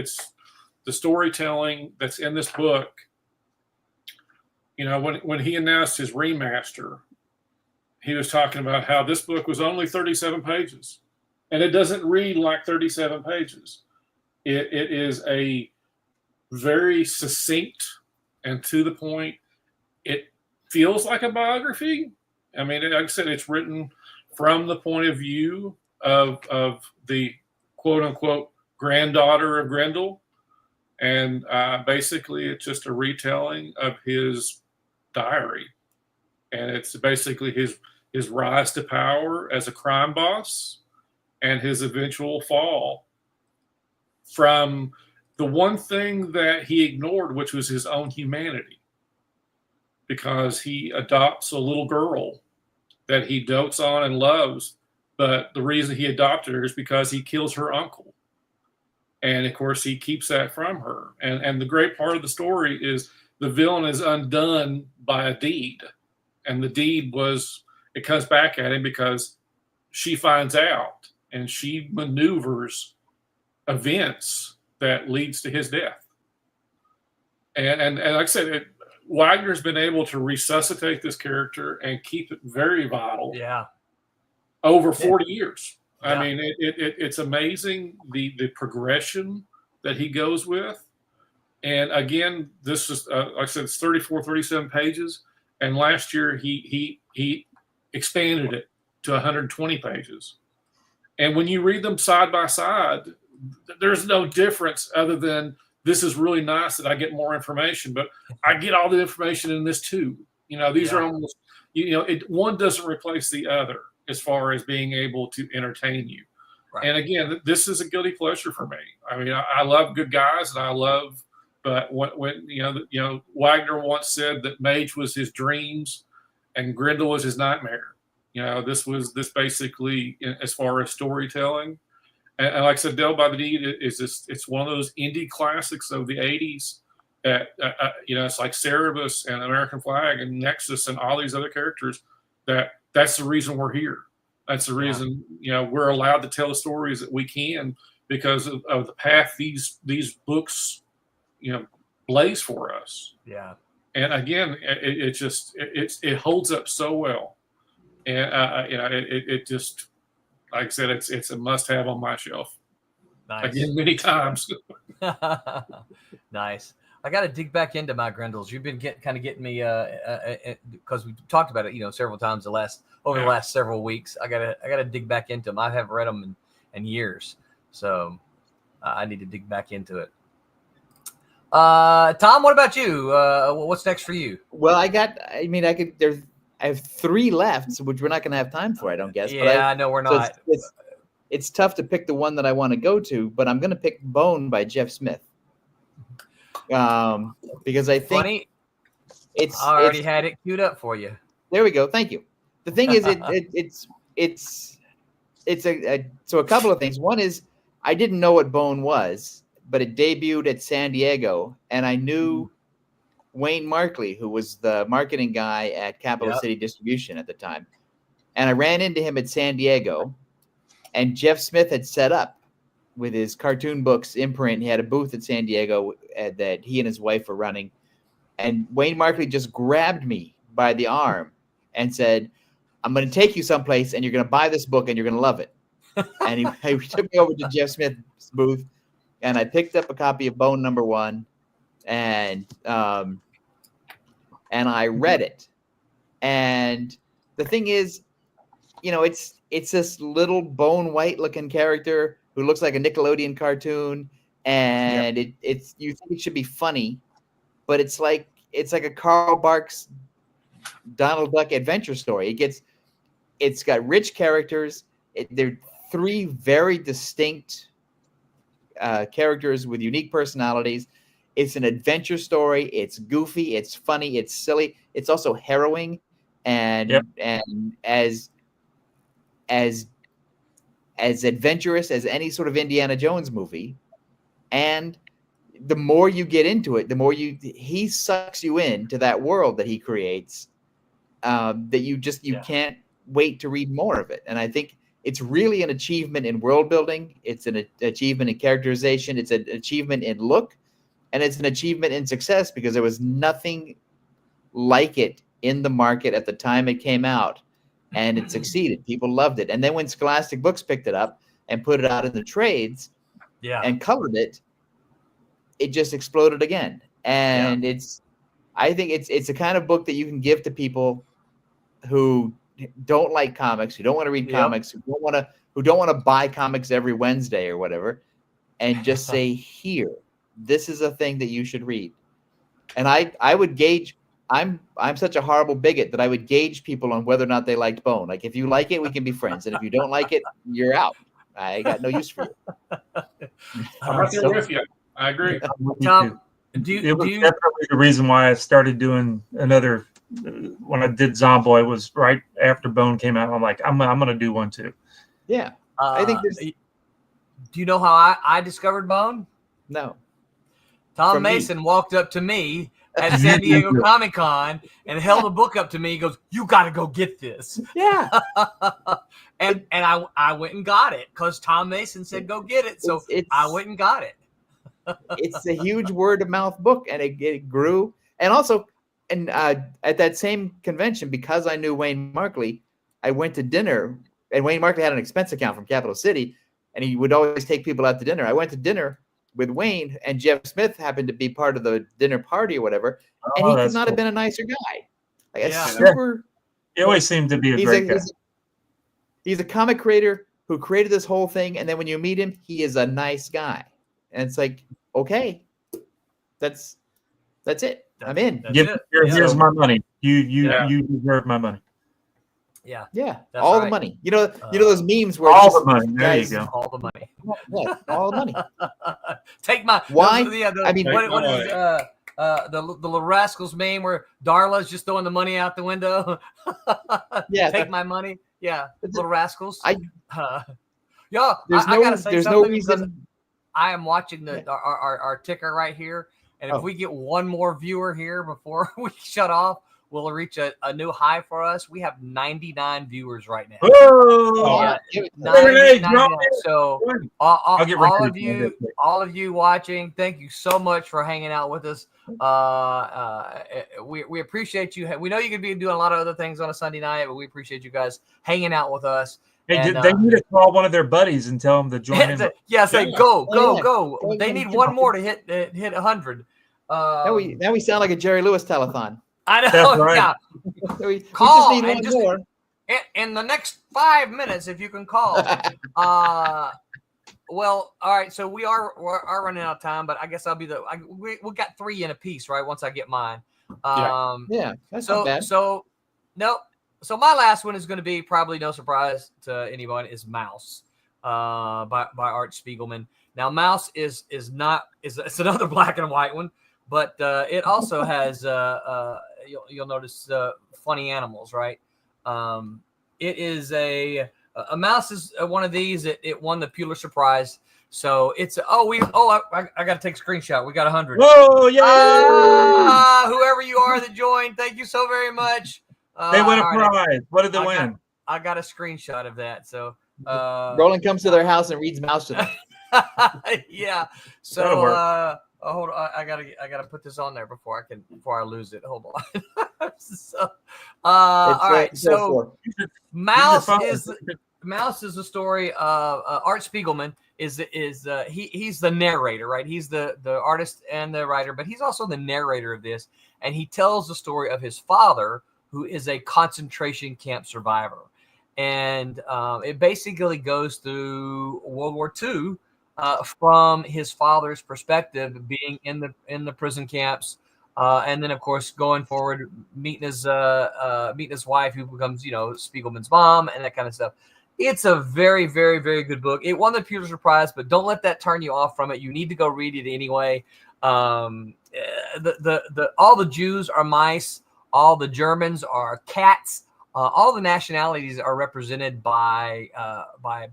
S7: the storytelling that's in this book. When he announced his remaster, he was talking about how this book was only 37 pages, and it doesn't read like 37 pages. It is a very succinct and to the point. It feels like a biography. I mean, like I said, it's written from the point of view of the quote unquote granddaughter of Grendel. And basically it's just a retelling of his diary. And it's basically his rise to power as a crime boss and his eventual fall from the one thing that he ignored, which was his own humanity. Because he adopts a little girl that he dotes on and loves, but the reason he adopted her is because he kills her uncle. And of course, he keeps that from her. And the great part of the story is the villain is undone by a deed. And the deed it comes back at him because she finds out and she maneuvers events that leads to his death. And like I said, Wagner's been able to resuscitate this character and keep it very vital.
S2: Yeah.
S7: Over 40 years.
S2: Yeah.
S7: I mean, it's amazing the progression that he goes with. And again, this is, like I said, it's 37 pages. And last year he expanded it to 120 pages. And when you read them side by side, there's no difference other than this is really nice that I get more information, but I get all the information in this too. These are almost, one doesn't replace the other as far as being able to entertain you. Right. And again, this is a guilty pleasure for me. I mean, I love good guys, and but when Wagner once said that Mage was his dreams and Grendel was his nightmare. This basically, as far as storytelling. And like I said, Dell by the Deed it's one of those indie classics of the 80s that, it's like Cerebus and American Flag and Nexus and all these other characters that's the reason we're here. That's the reason, we're allowed to tell the stories that we can because of the path these books, blaze for us.
S2: Yeah.
S7: And again, it holds up so well. And, it just, like I said, it's a must-have on my shelf.
S2: Nice.
S7: Again, many times.
S2: Nice. I got to dig back into my Grendels. You've been getting me because we talked about it, several times over the last several weeks. I gotta dig back into them. I haven't read them in years, so I need to dig back into it. Tom, what about you? What's next for you?
S6: Well, I have 3 left, which we're not going to have time for, I don't guess.
S2: Yeah, no, we're not.
S6: It's tough to pick the one that I want to go to, but I'm going to pick Bone by Jeff Smith. Because I think
S2: Funny. I already had it queued up for you.
S6: There we go. Thank you. The thing is, so a couple of things. One is I didn't know what Bone was, but it debuted at San Diego, and I knew Wayne Markley, who was the marketing guy at Capital City Distribution at the time. And I ran into him at San Diego, and Jeff Smith had set up with his cartoon books imprint. He had a booth at San Diego that he and his wife were running. And Wayne Markley just grabbed me by the arm and said, I'm going to take you someplace, and you're going to buy this book, and you're going to love it. And he took me over to Jeff Smith's booth, and I picked up a copy of Bone #1, and I read it. And the thing is, it's this little Bone White looking character who looks like a Nickelodeon cartoon, and it's you think it should be funny, but it's like a Carl Barks Donald Duck adventure story. It's got rich characters. They're 3 very distinct characters with unique personalities. It's an adventure story. It's goofy. It's funny. It's silly. It's also harrowing, and as adventurous as any sort of Indiana Jones movie. And the more you get into it, the more he sucks you into that world that he creates, that you can't wait to read more of it. And I think it's really an achievement in world building. It's an achievement in characterization. It's an achievement in look, and it's an achievement in success because there was nothing like it in the market at the time it came out, and it succeeded. People loved it. And then when Scholastic Books picked it up and put it out in the trades and colored it, it just exploded again. And I think it's a kind of book that you can give to people who don't like comics, who don't want to read comics, who don't want to buy comics every Wednesday or whatever, and just say, here, this is a thing that you should read. And I would gauge. I'm such a horrible bigot that I would gauge people on whether or not they liked Bone. Like, if you like it, we can be friends, and if you don't like it, you're out. I got no use for you.
S7: I'm right there with you. I agree.
S2: Tom,
S5: it was definitely the reason why I started doing another. When I did Zomboid, was right after Bone came out. I'm like, I'm going to do one too.
S6: Yeah, I think there's.
S2: Do you know how I discovered Bone?
S6: No.
S2: Tom Mason walked up to me at San Diego Comic-Con and held a book up to me. He goes, "You got to go get this."
S6: Yeah.
S2: and I went and got it because Tom Mason said go get it. So I went and got it.
S6: It's a huge word of mouth book, and it grew. And also, at that same convention, because I knew Wayne Markley, I went to dinner, and Wayne Markley had an expense account from Capital City, and he would always take people out to dinner. I went to dinner with Wayne, and Jeff Smith happened to be part of the dinner party or whatever, and he could not have been a nicer guy. Like
S5: He always seemed to be a great guy.
S6: He's a comic creator who created this whole thing, and then when you meet him, he is a nice guy. And it's like, okay, that's it. I'm in.
S5: Here's my money. You deserve my money.
S2: Yeah.
S6: Yeah. All the money. You know those memes where
S5: all the money. There you go.
S2: All the money.
S6: Yeah, all the money.
S2: Take my
S6: why?
S2: I mean, what is the Little Rascals meme where Darla's just throwing the money out the window?
S6: Yeah.
S2: Take my money. Yeah. Little Rascals.
S6: I
S2: gotta say
S6: there's
S2: something
S6: no reason.
S2: I am watching our ticker right here, and if we get one more viewer here before we shut off, we'll reach a new high for us. We have 99 viewers right now.
S5: Oh,
S2: 99. So all of you watching, thank you so much for hanging out with us. We appreciate you. We know you could be doing a lot of other things on a Sunday night, but we appreciate you guys hanging out with us.
S5: Hey, they need to call one of their buddies and tell them to join in.
S2: Say go. They need one more to hit 100.
S6: Now we sound like a Jerry Lewis telethon.
S2: I know.
S5: That's right.
S2: Yeah.
S6: We
S2: Call
S6: just need one more.
S2: in the next 5 minutes if you can call. Well, all right. So we're running out of time, but I guess I'll be we got 3 in a piece, right? Once I get mine.
S6: Yeah, that's not bad.
S2: So my last one is going to be, probably no surprise to anyone, is Mouse, by Art Spiegelman. Now, Mouse is another black and white one, but it also has you'll notice funny animals, right? It is a Mouse is one of these. It won the Pulitzer Prize. So it's I got to take a screenshot. We got 100.
S5: Whoa! Yay!
S2: Whoever you are that joined, thank you so very much.
S5: They win a prize. What did they win?
S2: I got a screenshot of that. So
S6: Roland comes to their house and reads Mouse to them.
S2: Yeah. So hold on. I gotta put this on there before I lose it. Hold on. So all right. So Mouse is the story of Art Spiegelman. He's the narrator, right? He's the artist and the writer, but he's also the narrator of this, and he tells the story of his father, who is a concentration camp survivor, and it basically goes through World War II from his father's perspective, being in the prison camps, and then of course going forward, meeting his wife, who becomes Spiegelman's mom, and that kind of stuff. It's a very, very, very good book. It won the Pulitzer Prize, but don't let that turn you off from it. You need to go read it anyway. All the Jews are mice. All the Germans are cats. All the nationalities are represented by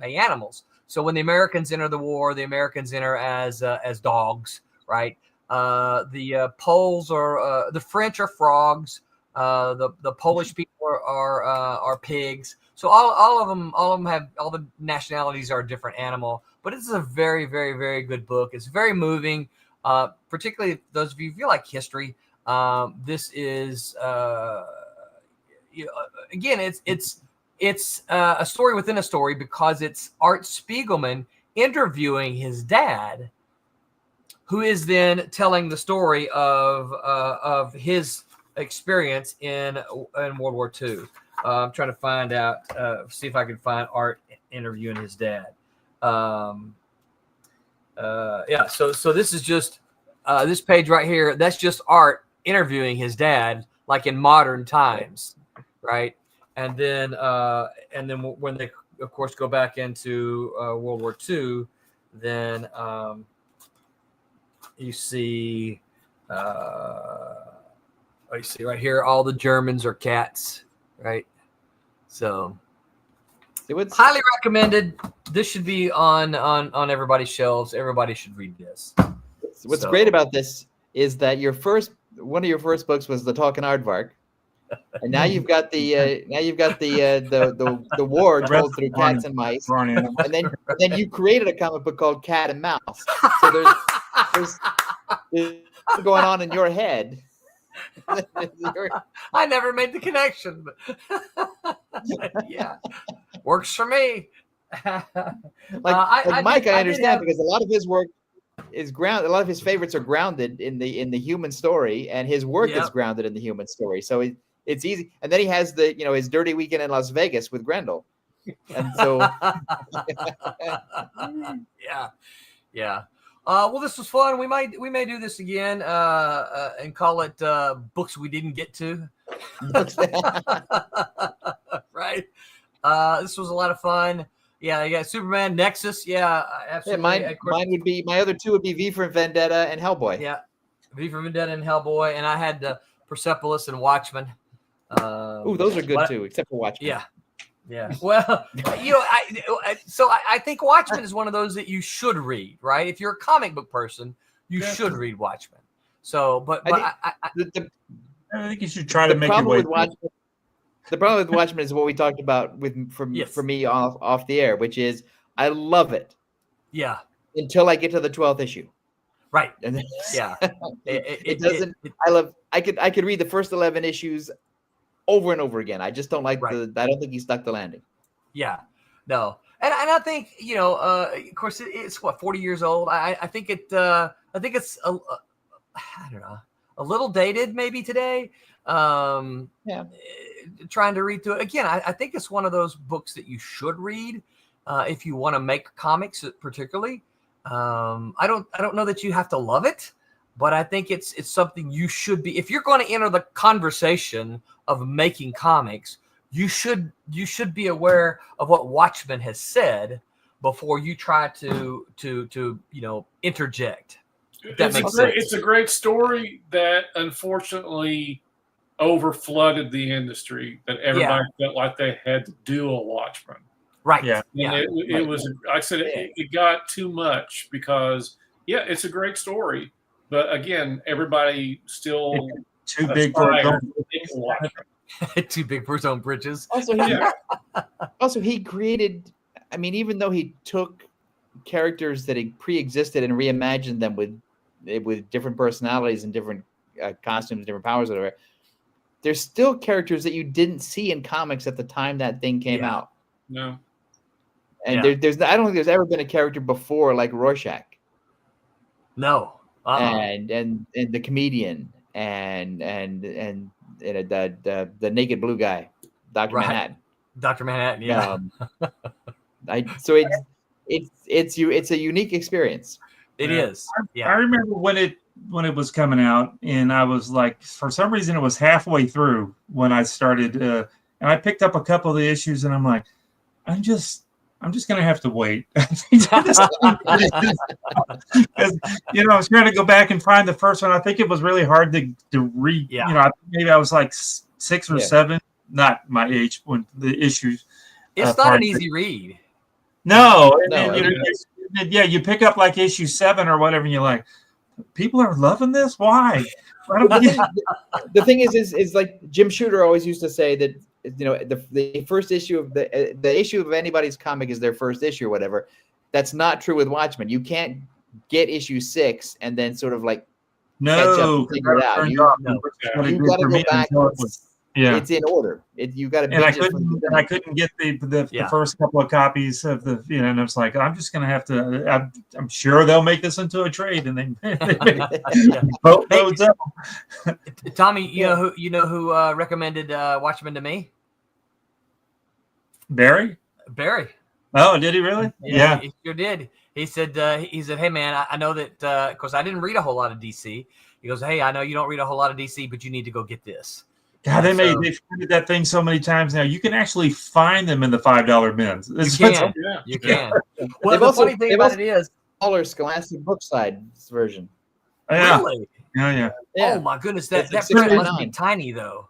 S2: animals. So when the Americans enter the war, the Americans enter as dogs, right? The Poles are the French are frogs. The Polish people are pigs. So all of them have, all the nationalities are a different animal. But it's a very, very, very good book. It's very moving, particularly those of you who like history. This is again, it's a story within a story, because it's Art Spiegelman interviewing his dad, who is then telling the story of his experience in World War II. I'm trying to find out, see if I can find Art interviewing his dad. So this is just this page right here. That's just Art interviewing his dad, like in modern times, right? And then when they, of course, go back into World War II, then you see right here, all the Germans are cats, right? So it's highly recommended. This should be on everybody's shelves. Everybody should read this.
S6: What's great about this is that one of your first books was the Talking Aardvark, and now you've got the war told through cats and mice, and then you created a comic book called Cat and Mouse. So there's going on in your head.
S2: I never made the connection, but yeah, works for me.
S6: Mike, I understand, because a lot of his work is grounded. A lot of his favorites are grounded in the human story, and his work is grounded in the human story. So it's easy. And then he has his Dirty Weekend in Las Vegas with Grendel, and so
S2: yeah. Well, this was fun. We may do this again and call it books we didn't get to. Right. This was a lot of fun. Yeah, you got Superman, Nexus. Yeah, absolutely.
S6: Yeah, mine would be, my other two would be V for Vendetta and Hellboy.
S2: Yeah, V for Vendetta and Hellboy, and I had Persepolis and Watchmen.
S6: Those are good too, except for Watchmen.
S2: Yeah. Well, I think Watchmen is one of those that you should read, right? If you're a comic book person, you should read Watchmen. So, I
S5: think you should try to make your way.
S6: The problem with Watchmen is what we talked about for me off the air, which is I love it.
S2: Yeah.
S6: Until I get to the 12th issue.
S2: Right.
S6: And then,
S2: it
S6: doesn't. I could read the first 11 issues over and over again. I just don't like I don't think he stuck the landing.
S2: Yeah. No. And I think, of course it's what, 40 years old. I think it's I don't know, a little dated maybe today. Trying to read through it again. I think it's one of those books that you should read. if you want to make comics, particularly. I don't know that you have to love it, but I think it's something you should be. If you're going to enter the conversation of making comics, you should be aware of what Watchmen has said before you try to interject. That makes sense.
S7: It's a great story that unfortunately overflooded the industry, that everybody felt like they had to do a Watchmen.
S2: Right.
S5: Yeah.
S7: And it was, like I said, it got too much because, it's a great story. But again, everybody still
S5: too big for a
S2: too big for his own britches.
S6: Also, he created, I mean, even though he took characters that had pre-existed and reimagined them with different personalities and different costumes, different powers, whatever, there's still characters that you didn't see in comics at the time that thing came out.
S7: No.
S6: And I don't think there's ever been a character before like Rorschach.
S2: No.
S6: And the comedian and the naked blue guy, Dr. Manhattan.
S2: Dr. Manhattan, yeah.
S6: So it's a unique experience.
S2: It is.
S5: I remember when it was coming out, and I was like, for some reason, it was halfway through when I started, and I picked up a couple of the issues, and I'm like, I'm just gonna have to wait. Because I was trying to go back and find the first one. I think it was really hard to read. Yeah. Maybe I was like 6 or 7, not my age when the issues.
S2: It's not an easy read.
S5: No. You pick up like issue 7 or whatever, and you're like, people are loving this. Why?
S6: The thing is like Jim Shooter always used to say that, the first issue of the issue of anybody's comic is their first issue or whatever. That's not true with Watchmen. You can't get issue 6 and then sort of like catch up and figure it out. You got to go back. It's in order. You got to.
S5: And I couldn't get the first couple of copies of the. And I was like, I'm just gonna have to. I'm sure they'll make this into a trade, and then
S2: Tommy, you know who recommended Watchmen to me?
S5: Barry. Oh, did he really? Yeah,
S2: he sure did. He said, hey man, I know that of course I didn't read a whole lot of DC. He goes, hey, I know you don't read a whole lot of DC, but you need to go get this.
S5: God, they printed that thing so many times now. You can actually find them in the $5 bins.
S2: You can. Well, the funny thing about it is,
S6: smaller Scholastic Brookside version.
S2: Really?
S5: Yeah.
S2: Oh my goodness, that print must be tiny though.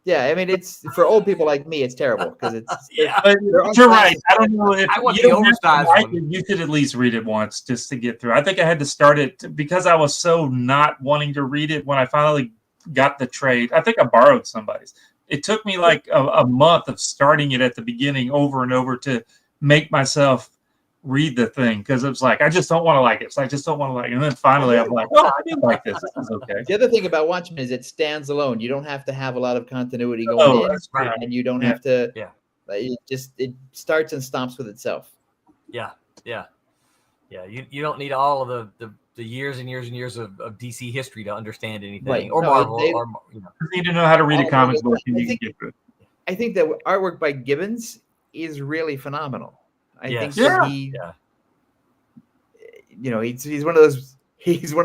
S6: Yeah, I mean, it's for old people like me. It's terrible because it's.
S5: You're right. I don't know if
S2: I want the oversized one.
S5: You should at least read it once just to get through. I think I had to start it because I was so not wanting to read it when I finally got the trade. I think I borrowed somebody's. It took me like a month of starting it at the beginning over and over to make myself read the thing because it was like I just don't want to like it. So I just don't want to like it. And then finally I'm like, I do like this. This is okay.
S6: The other thing about Watchmen is it stands alone. You don't have to have a lot of continuity going in,
S2: right.
S6: And you don't have to. Yeah. It starts and stops with itself.
S2: Yeah. You don't need all of the years and years and years of DC history to understand anything, or Marvel. You
S5: need to know how to read a comic book, and you can get through it.
S6: I think the artwork by Gibbons is really phenomenal. I think that he's one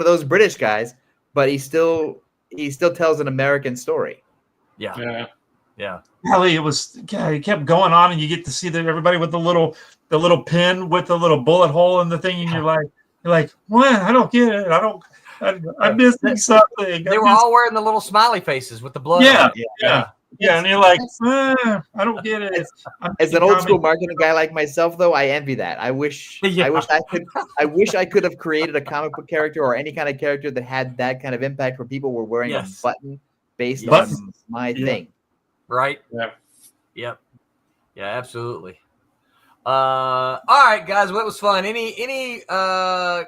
S6: of those British guys, but he still tells an American story.
S2: Yeah.
S5: Golly, it kept going on, and you get to see everybody with the little pin with the little bullet hole in the thing, and you're like, what? I don't get it. I'm missing something.
S2: They were all wearing the little smiley faces with the blood.
S5: Yeah, and you're like, I don't get it.
S6: As an old school marketing guy like myself, though, I envy that. I wish I could have created a comic book character or any kind of character that had that kind of impact where people were wearing a button based on my thing.
S2: Right. Yeah. Yep. Yeah, absolutely. All right, guys. Well, it was fun. Any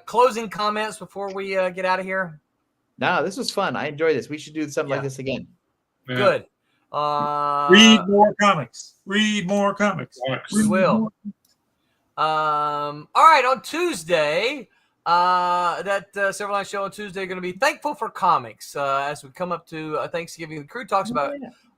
S2: closing comments before we get out of here?
S6: No, this was fun. I enjoyed this. We should do something like this again.
S2: Yeah. Good.
S5: Read more comics. We
S2: will. All right, on Tuesday, that Silverline show on Tuesday, going to be Thankful for Comics. As we come up to Thanksgiving, the crew talks about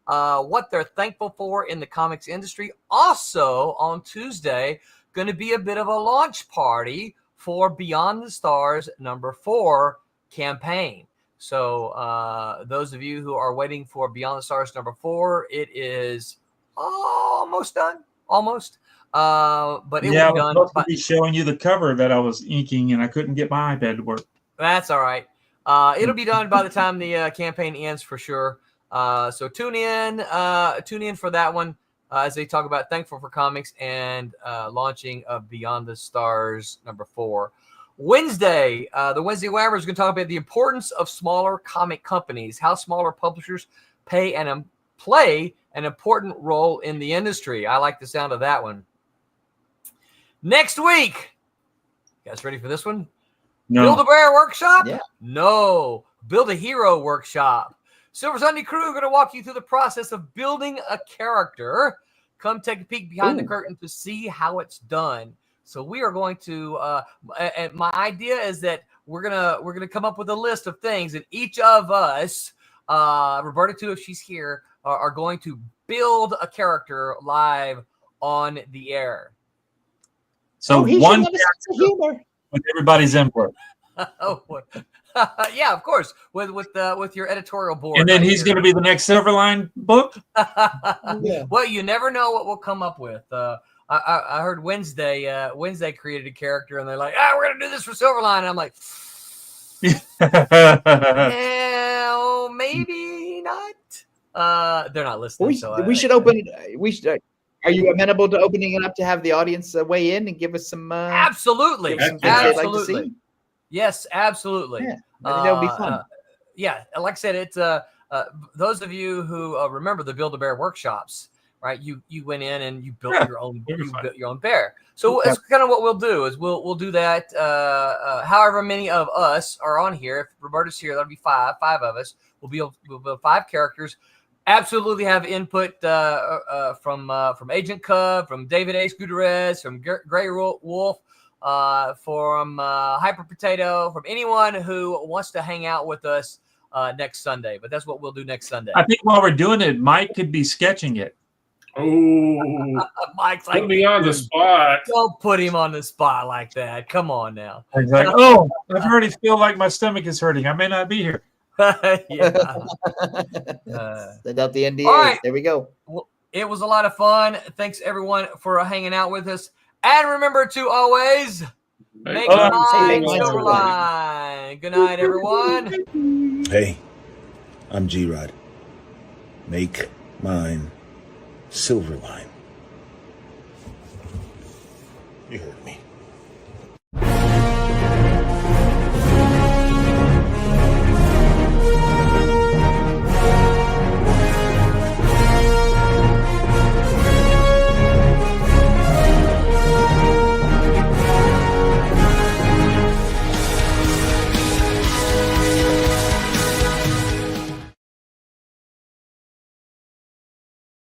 S2: what they're thankful for in the comics industry. Also, on Tuesday, going to be a bit of a launch party for Beyond the Stars #4 campaign. So those of you who are waiting for Beyond the Stars #4, it is almost done. Almost. But it will be done.
S5: I was supposed to be showing you the cover that I was inking, and I couldn't get my iPad to work.
S2: That's all right. It'll be done by the time the campaign ends for sure. So tune in for that one as they talk about Thankful for Comics and launching of Beyond the Stars #4. Wednesday, the Wednesday Whammer is going to talk about the importance of smaller comic companies, how smaller publishers play an important role in the industry. I like the sound of that one. Next week, you guys ready for this one?
S5: No.
S2: Build-A-Bear Workshop?
S6: Yeah.
S2: No. Build-A-Hero Workshop. Silver Sunday crew are going to walk you through the process of building a character. Come take a peek behind the curtain to see how it's done. So we are going to, and my idea is that we're gonna come up with a list of things, and each of us, Roberta too, if she's here, are going to build a character live on the air.
S5: So
S6: he
S5: one
S6: should have a sense of humor.
S5: with everybody's input,
S2: Yeah, of course, with your editorial board.
S5: and then
S2: right
S5: he's
S2: here.
S5: going to be the next Silverline book.
S6: Yeah.
S2: Well, you never know what we'll come up with. I heard Wednesday created a character, and they're like, we're going to do this for Silverline. And I'm like, no, maybe not. They're not listening.
S6: We should open it. We should. Are you amenable to opening it up to have the audience weigh in and give us some?
S2: Absolutely.
S6: Give us some things they'd like to
S2: Absolutely.
S6: see?
S2: Yes, absolutely.
S6: Yeah, I think that would be fun.
S2: Yeah, like I said, it's those of you who remember the Build-A-Bear workshops, right? You went in and you built your own bear. So it's kind of what we'll do is we'll do that. However many of us are on here. If Roberta's here, that'll be five of us. We'll build 5 characters. Absolutely have input from Agent Koepp, from David Ace Gutierrez, from Grey Wolf, from Hyper Potato, from anyone who wants to hang out with us next Sunday. But that's what we'll do next Sunday.
S5: I think while we're doing it, Mike could be sketching it.
S7: Oh,
S2: Mike's like,
S7: put me on the spot.
S2: don't put him on the spot like that. Come on now.
S5: He's like, oh, I already feel like my stomach is hurting. I may not be here.
S2: Yeah.
S6: Send out the NDA.
S2: all right.
S6: There we go.
S2: Well, it was a lot of fun. Thanks everyone for hanging out with us. And remember to always make mine Silverline. Good night, everyone.
S8: Hey, I'm G-Rod. Make mine Silverline. You heard it.